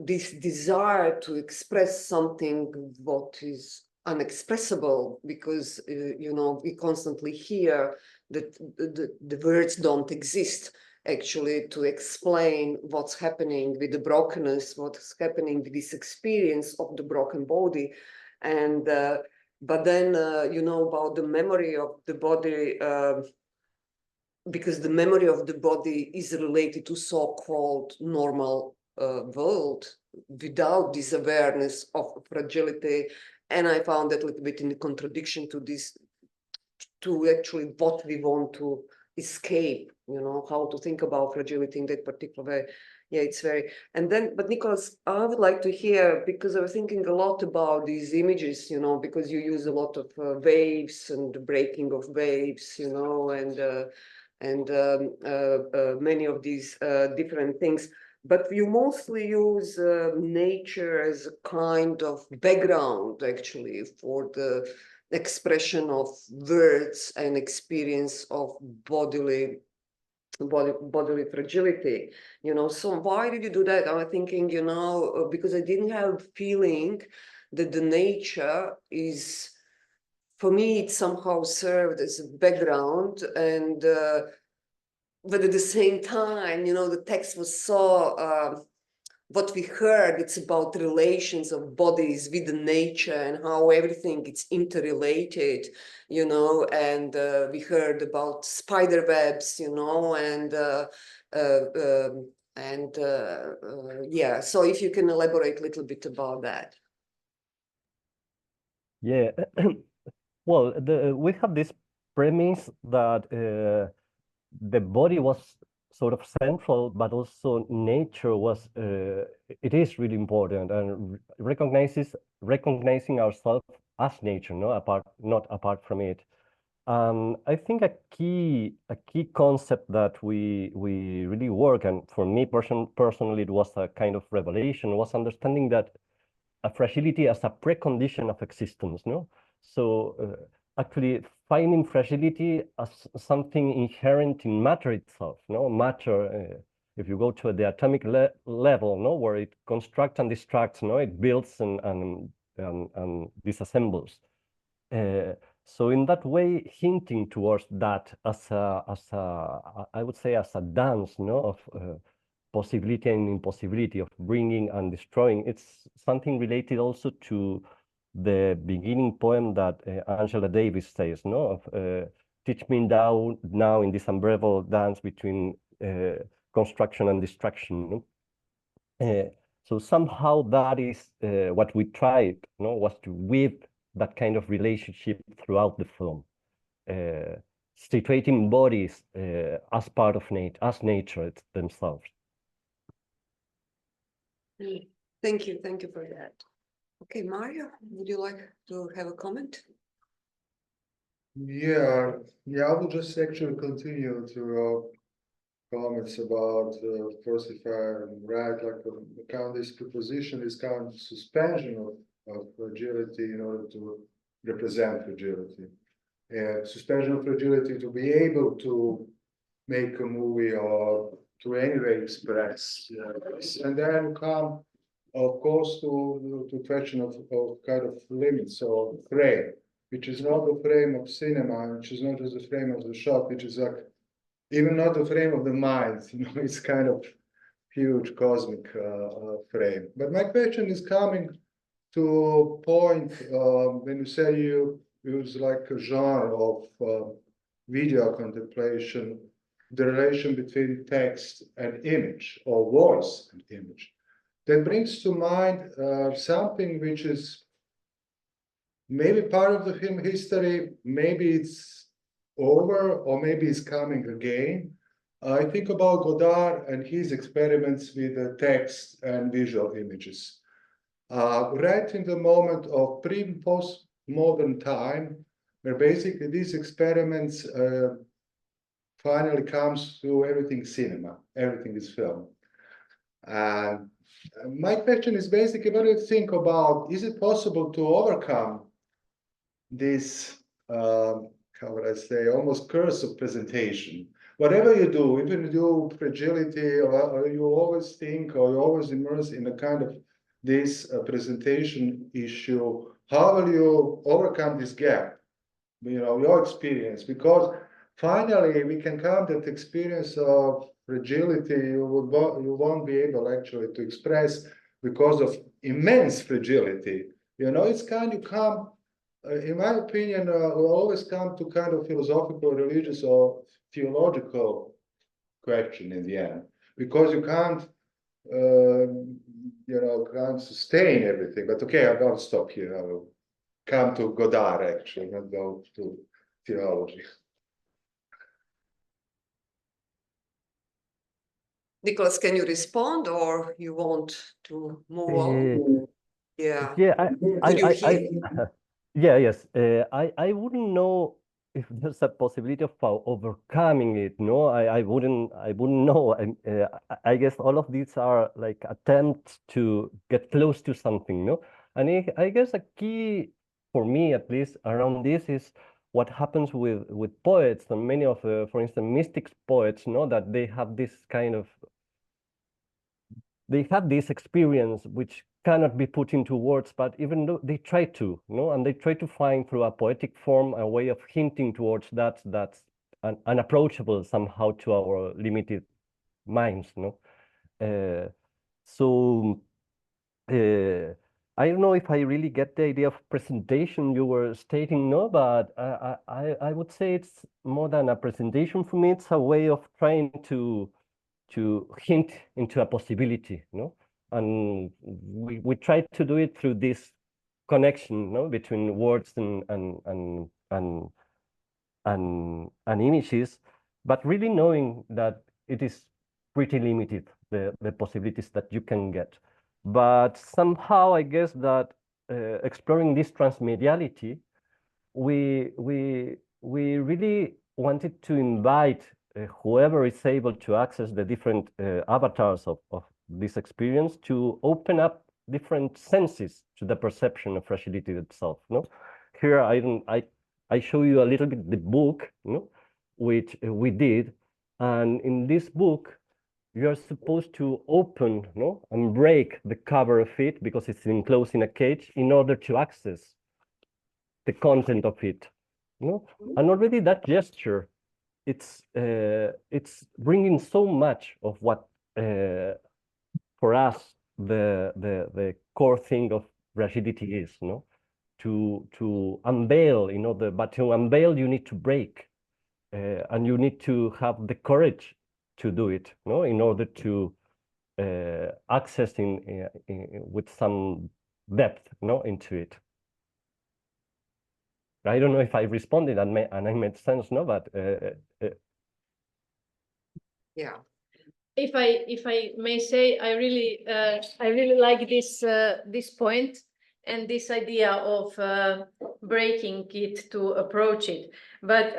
this desire to express something what is unexpressible, because we constantly hear that the words don't exist actually to explain what's happening with the brokenness, what's happening with this experience of the broken body. And but then about the memory of the body, because the memory of the body is related to so-called normal world without this awareness of fragility. And I found that a little bit in the contradiction to this, to actually what we want to escape, how to think about fragility in that particular way. Yeah, it's very, and then, but Nicholas, I would like to hear, because I was thinking a lot about these images, because you use a lot of waves and the breaking of waves, and many of these different things. But you mostly use nature as a kind of background, actually, for the expression of words and experience of bodily fragility. So why did you do that? I was thinking, because I didn't have feeling that the nature is, for me, it somehow served as a background, and but at the same time, the text was so what we heard, it's about relations of bodies with the nature and how everything is interrelated, and we heard about spider webs, yeah, so if you can elaborate a little bit about that. Yeah, well, we have this premise that the body was sort of central, but also nature was, it is really important, and recognizing ourselves as nature, not apart from it. I think a key concept that we really work, and for me personally, it was a kind of revelation, was understanding that a fragility as a precondition of existence, So actually finding fragility as something inherent in matter itself, Matter, if you go to the atomic level, where it constructs and destructs, it builds and disassembles. So in that way, hinting towards that as a I would say, as a dance, of possibility and impossibility of bringing and destroying. It's something related also to the beginning poem that Angela Davis says, no, of teach me now in this unbearable dance between construction and destruction. No? So somehow that is what we tried, no, was to weave that kind of relationship throughout the film, situating bodies as part of nature, as nature themselves. Thank you for that. Okay, Mario, would you like to have a comment? Yeah, I will just actually continue to comments about first, if I'm right, like kind of this proposition is kind of suspension of fragility in order to represent fragility. And suspension of fragility to be able to make a movie or to anyway express this. And then come, of course, to question of kind of limits or frame, which is not the frame of cinema, which is not just the frame of the shot, which is like even not the frame of the mind, you know, it's kind of huge cosmic frame. But my question is coming to a point when you say you use like a genre of video contemplation, the relation between text and image, or voice and image. That brings to mind something which is maybe part of the film history, maybe it's over, or maybe it's coming again. I think about Godard and his experiments with the text and visual images. Right in the moment of pre- and post-modern time, where basically these experiments finally comes to everything cinema, everything is film. My question is basically, what do you think about, is it possible to overcome this how would I say, almost curse of presentation? Whatever you do, even you do fragility, or you always think, or you always immerse in a kind of this presentation issue, how will you overcome this gap? You know, your experience, because finally we can come that experience of fragility you won't be able actually to express because of immense fragility. You know, it's kind of come, in my opinion, will always come to kind of philosophical, religious, or theological question in the end, because you can't, you know, can't sustain everything. But okay, I'm going to stop here. I will come to Godard actually, not go to theology. Nicholas, can you respond, or you want to move on? Yeah. Yeah, Could you hear? yes. I wouldn't know if there's a possibility of overcoming it. No, I wouldn't know. I guess all of these are like attempts to get close to something. No, and I guess a key for me, at least, around this is what happens with poets and many of, for instance, mystics poets. No, that they have this kind of, they have this experience which cannot be put into words, but even though they try to, no, and they try to find through a poetic form a way of hinting towards that's unapproachable somehow to our limited minds, no. So I don't know if I really get the idea of presentation you were stating, no, but I would say it's more than a presentation for me. It's a way of trying to hint into a possibility, no? And we try to do it through this connection, no, between words and images, but really knowing that it is pretty limited, the possibilities that you can get. But somehow I guess that exploring this transmediality, we really wanted to invite whoever is able to access the different avatars of this experience to open up different senses to the perception of fragility itself. No, here I show you a little bit the book, no, which we did, and in this book you are supposed to open, no, and break the cover of it because it's enclosed in a cage in order to access the content of it, no, and already that gesture, it's bringing so much of what for us the core thing of fragility is, no? To unveil, but to unveil you need to break, and you need to have the courage to do it, no? In order to access with some depth, no, into it. I don't know if I responded and I made sense, no, but Yeah. If I may say, I really like this point and this idea of breaking it to approach it. But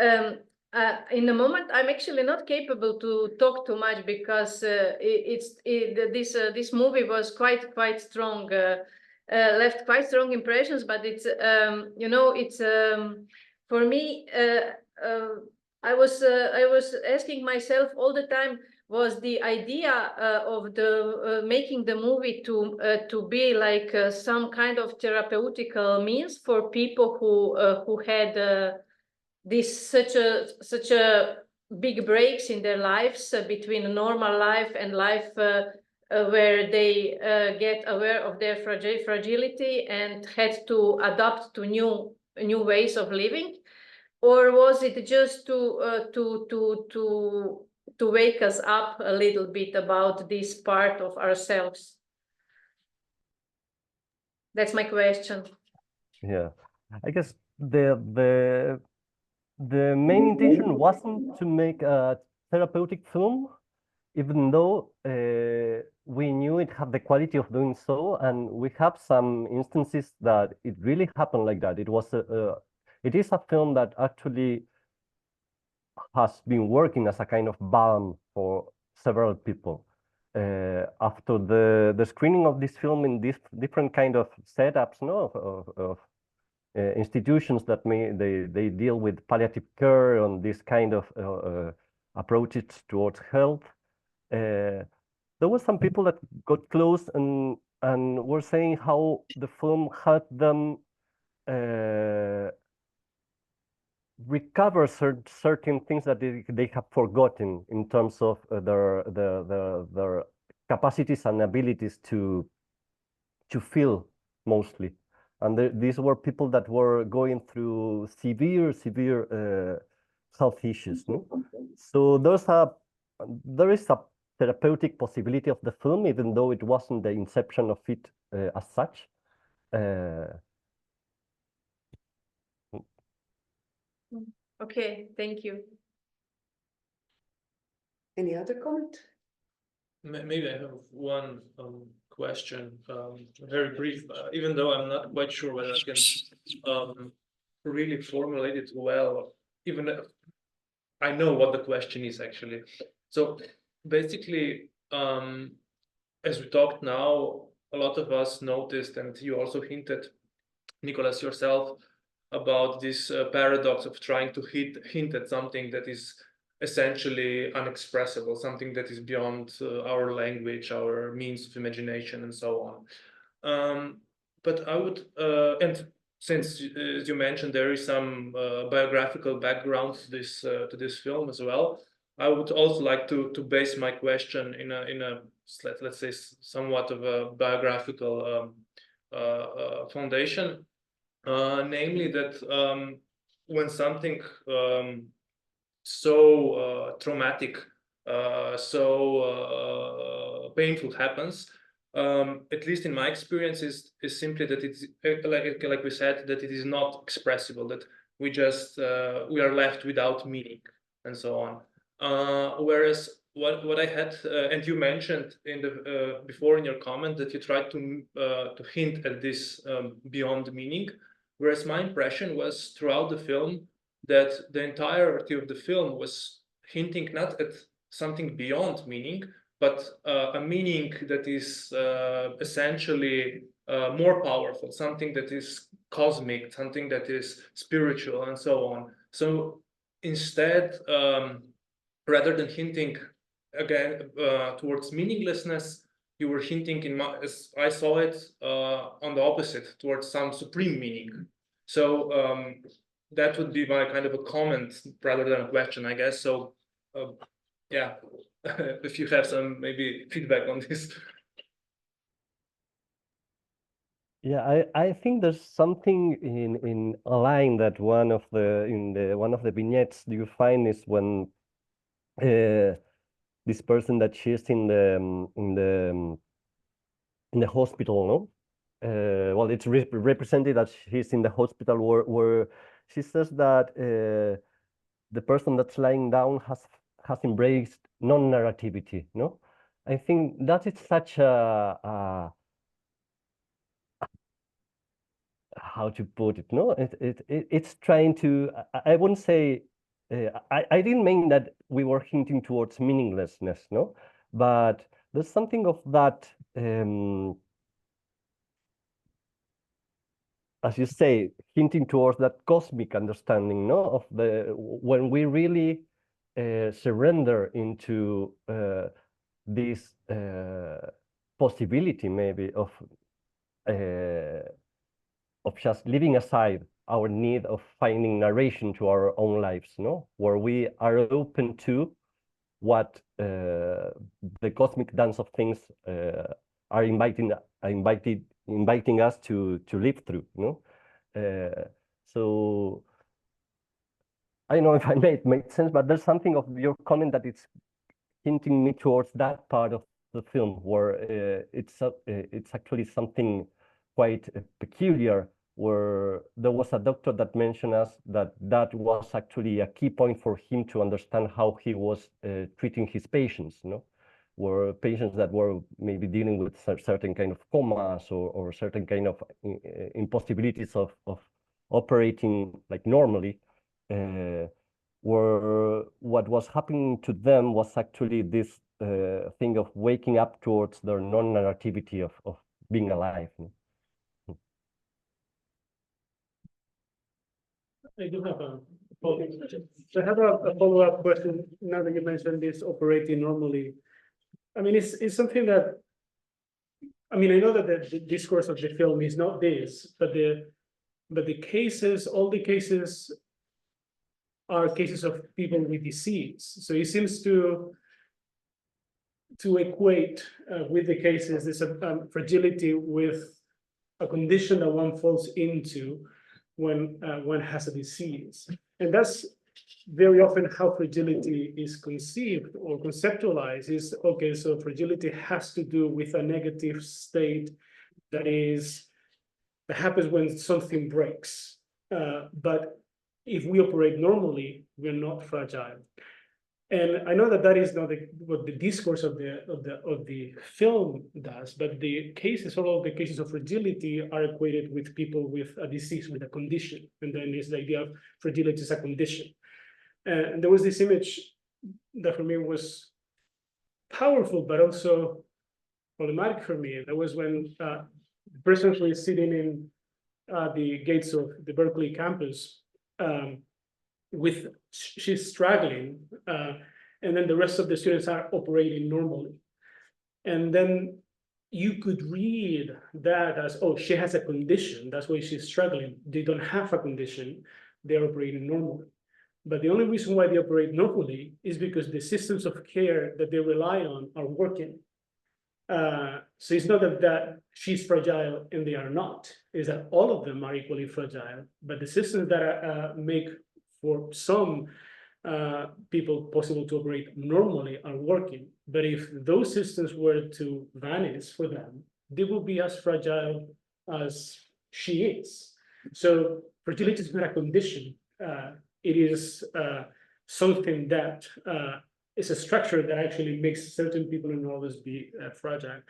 in the moment, I'm actually not capable to talk too much because this movie was quite strong, left quite strong impressions. But it's it's for me. I was asking myself all the time, was the idea of the making the movie to be like some kind of therapeutical means for people who had such a big breaks in their lives between a normal life and life where they get aware of their fragility and had to adapt to new ways of living. Or was it just to wake us up a little bit about this part of ourselves? That's my question. yeah, I guess the main intention wasn't to make a therapeutic film, even though we knew it had the quality of doing so, and we have some instances that it really happened like that. It is a film that actually has been working as a kind of balm for several people. After the screening of this film in these different kind of setups, no, of institutions that they deal with palliative care and this kind of approaches towards health, there were some people that got close and were saying how the film helped them recover certain things that they have forgotten in terms of their capacities and abilities to feel, mostly. And these were people that were going through severe health issues, no? So there is a therapeutic possibility of the film, even though it wasn't the inception of it as such. Okay, thank you. Any other comment? Maybe I have one question, very brief, even though I'm not quite sure whether I can really formulate it well, even if I know what the question is actually. So basically, as we talked now, a lot of us noticed, and you also hinted, Nicholas, yourself, about this paradox of trying to hint at something that is essentially unexpressible, something that is beyond our language, our means of imagination, and so on. But I would, and since, as you mentioned, there is some biographical background to this film as well, I would also like to base my question in a let's say somewhat of a biographical foundation, namely that when something so traumatic, so painful happens, at least in my experience, is simply that it's like we said, that it is not expressible, that we just we are left without meaning and so on. Whereas what I had, and you mentioned in the before in your comment that you tried to hint at this beyond meaning, whereas my impression was throughout the film that the entirety of the film was hinting not at something beyond meaning, but a meaning that is essentially more powerful, something that is cosmic, something that is spiritual, and so on. So instead, rather than hinting again towards meaninglessness, you were hinting, as I saw it, on the opposite, towards some supreme meaning. So that would be my kind of a comment rather than a question, I guess. So yeah, if you have some maybe feedback on this. Yeah, I think there's something in a line that one of the vignettes you find is when this person that she's in the hospital, no? Well, it's represented that she's in the hospital where she says that the person that's lying down has embraced non-narrativity, no? I think that is such a how to put it, no? It's trying to, I wouldn't say, I didn't mean that we were hinting towards meaninglessness, no? But there's something of that, as you say, hinting towards that cosmic understanding, no? Of when we really surrender into this possibility maybe of just leaving aside our need of finding narration to our own lives, no? Where we are open to what the cosmic dance of things are inviting us to live through, no? So I don't know if I made sense, but there's something of your comment that it's hinting me towards that part of the film where it's actually something quite peculiar, where there was a doctor that mentioned us that was actually a key point for him to understand how he was treating his patients, no? Were patients that were maybe dealing with certain kind of comas or certain kind of impossibilities of operating like normally, where what was happening to them was actually this thing of waking up towards their non-narrativity of being alive. I do have a follow-up question now that you mentioned this operating normally. I mean, it's something that, I mean, I know that the discourse of the film is not this, but the cases, all the cases are cases of people with disease. So it seems to equate with the cases this fragility with a condition that one falls into when one has a disease. And that's very often how fragility is conceived or conceptualized is, okay, so fragility has to do with a negative state that happens when something breaks. But if we operate normally, we're not fragile. And I know that is not what the discourse of the film does, but the cases, all of the cases of fragility are equated with people with a disease, with a condition. And then there's the idea of fragility as a condition. And there was this image that for me was powerful, but also problematic for me. That was when the person who is sitting in the gates of the Berkeley campus, she's struggling, and then the rest of the students are operating normally. And then you could read that as, oh, she has a condition, that's why she's struggling. They don't have a condition, they're operating normally. But the only reason why they operate normally is because the systems of care that they rely on are working. So it's not that she's fragile and they are not, it's that all of them are equally fragile, but the systems that make for some people possible to operate normally are working. But if those systems were to vanish for them, they will be as fragile as she is. So fertility is not a condition. It is something that is a structure that actually makes certain people and always be fragile.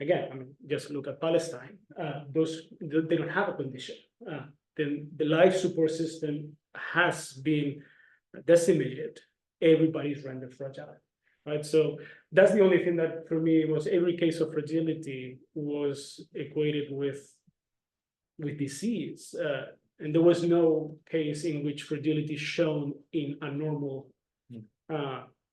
Again, I mean, just look at Palestine. They don't have a condition. Then the life support system has been decimated. Everybody's rendered fragile, right? So that's the only thing that for me was every case of fragility was equated with disease. And there was no case in which fragility shown in a normal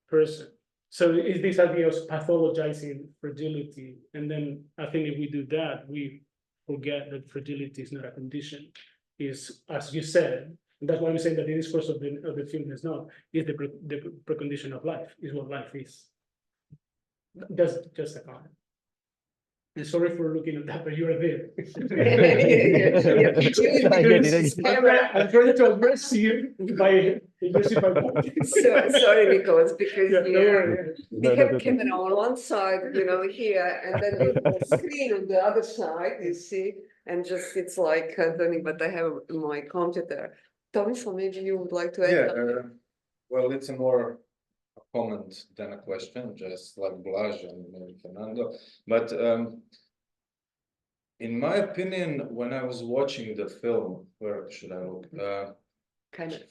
person. So it's this idea of pathologizing fragility. And then I think if we do that, we forget that fragility is not a condition. Is, as you said, and that's why I'm saying that the discourse of the film is not, is the precondition of life, is what life is. Just a comment. And sorry for looking at that, but you are there. I get it. I'm trying to address you by addressing my point. Sorry, Nicholas, because Yeah, don't worry. we have a camera on one side, here, and then you have a screen on the other side, you see, and just it's like, but I have my computer. Tommy, so maybe you would like to add Yeah, something? well, it's a more a comment than a question, just like Blaž and maybe Fernando. But in my opinion, when I was watching the film, where should I look?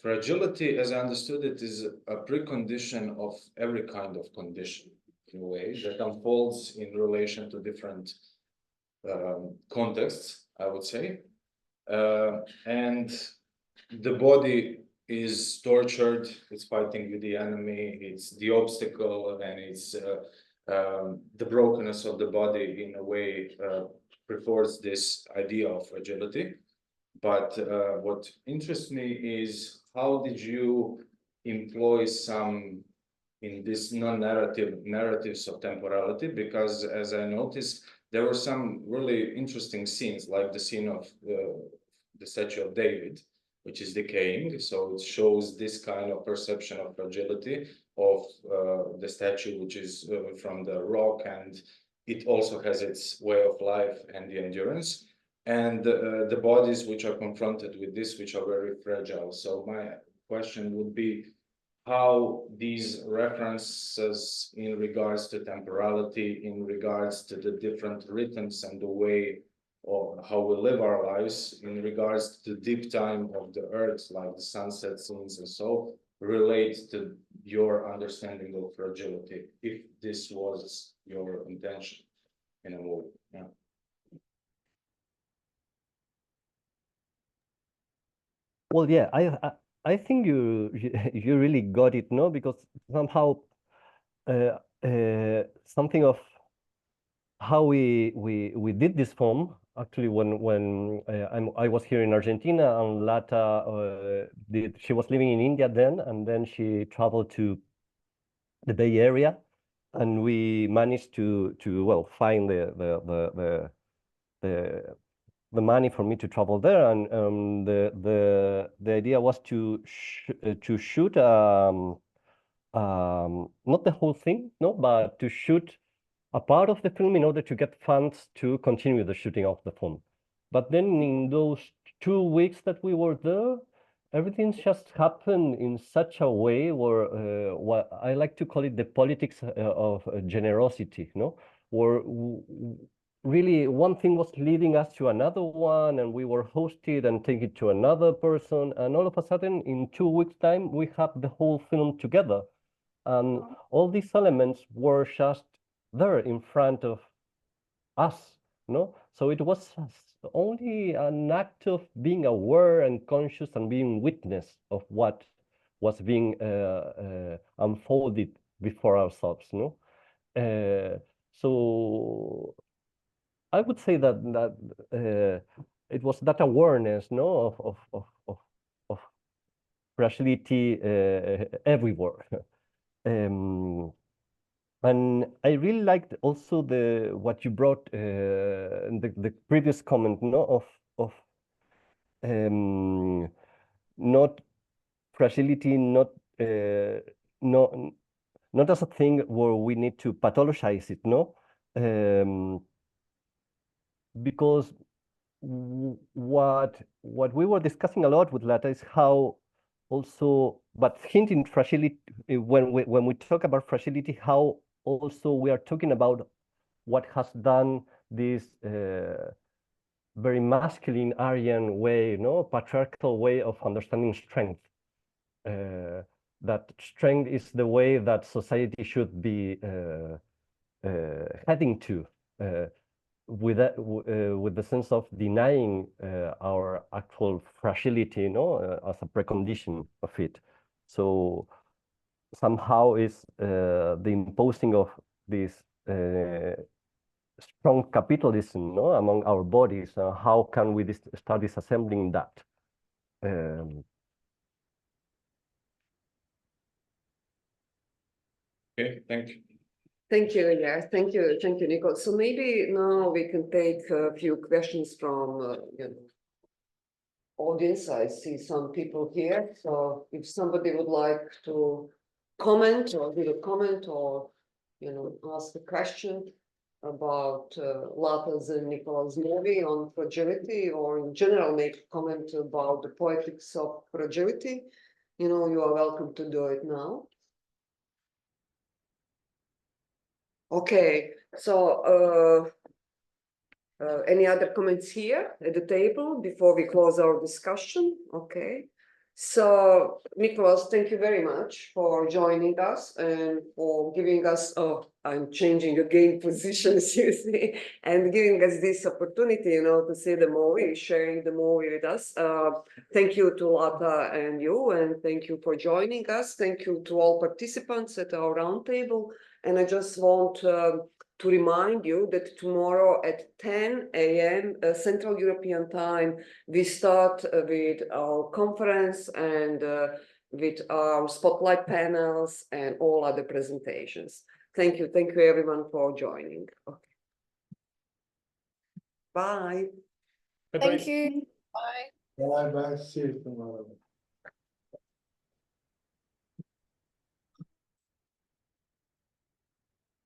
Fragility, as I understood it, is a precondition of every kind of condition, in a way, that unfolds in relation to different contexts, I would say. And the body is tortured, it's fighting with the enemy, it's the obstacle, and it's the brokenness of the body in a way prefers this idea of fragility. But what interests me is how did you employ some in this non-narrative narratives of temporality? Because as I noticed, there were some really interesting scenes, like the scene of the statue of David, which is decaying. So it shows this kind of perception of fragility of the statue, which is from the rock, and it also has its way of life and the endurance. And the bodies which are confronted with this, which are very fragile. So my question would be how these references in regards to temporality, in regards to the different rhythms and the way or how we live our lives in regards to the deep time of the earth, like the sunset scenes and so, relate to your understanding of fragility, if this was your intention in a way. Yeah. Well, yeah, I think you really got it, no? Because somehow something of how we did this film actually when I was here in Argentina, and Lata she was living in India then, and then she traveled to the Bay Area, and we managed to well find the money for me to travel there, and the idea was to shoot not the whole thing, no, but to shoot a part of the film in order to get funds to continue the shooting of the film. But then in those 2 weeks that we were there, everything just happened in such a way where what I like to call it the politics of generosity, no, where really one thing was leading us to another one, and we were hosted and taken to another person, and all of a sudden in 2 weeks time we have the whole film together, and all these elements were just there in front of us, no? So it was only an act of being aware and conscious and being witness of what was being unfolded before ourselves, no? So I would say that it was that awareness, no, of fragility everywhere. And I really liked also what you brought the previous comment, no, of not fragility, not as a thing where we need to pathologize it, no, because what we were discussing a lot with Lata is how also, but hinting fragility when we talk about fragility, how also we are talking about what has done this very masculine Aryan way, no, patriarchal way of understanding strength. That strength is the way that society should be heading to, with the sense of denying our actual fragility, as a precondition of it. So somehow is the imposing of this strong capitalism, no, among our bodies. How can we start disassembling that? Okay, thank you. Thank you, yeah, thank you, Nico. So maybe now we can take a few questions from, audience. I see some people here, so if somebody would like to comment or give a comment or, ask a question about Lata's and Nicola's movie on fragility, or in general make a comment about the poetics of fragility, you are welcome to do it now. Okay, so any other comments here at the table before we close our discussion? Okay, so Nicholas, thank you very much for joining us and for giving us, I'm changing again positions, you see, and giving us this opportunity, to see the movie, sharing the movie with us. Thank you to Lata and you, and thank you for joining us. Thank you to all participants at our roundtable. And I just want to remind you that tomorrow at 10 a.m. Central European Time, we start with our conference and with our spotlight panels and all other presentations. Thank you everyone for joining. Okay. Bye. Thank you. Bye. Bye bye. See you tomorrow.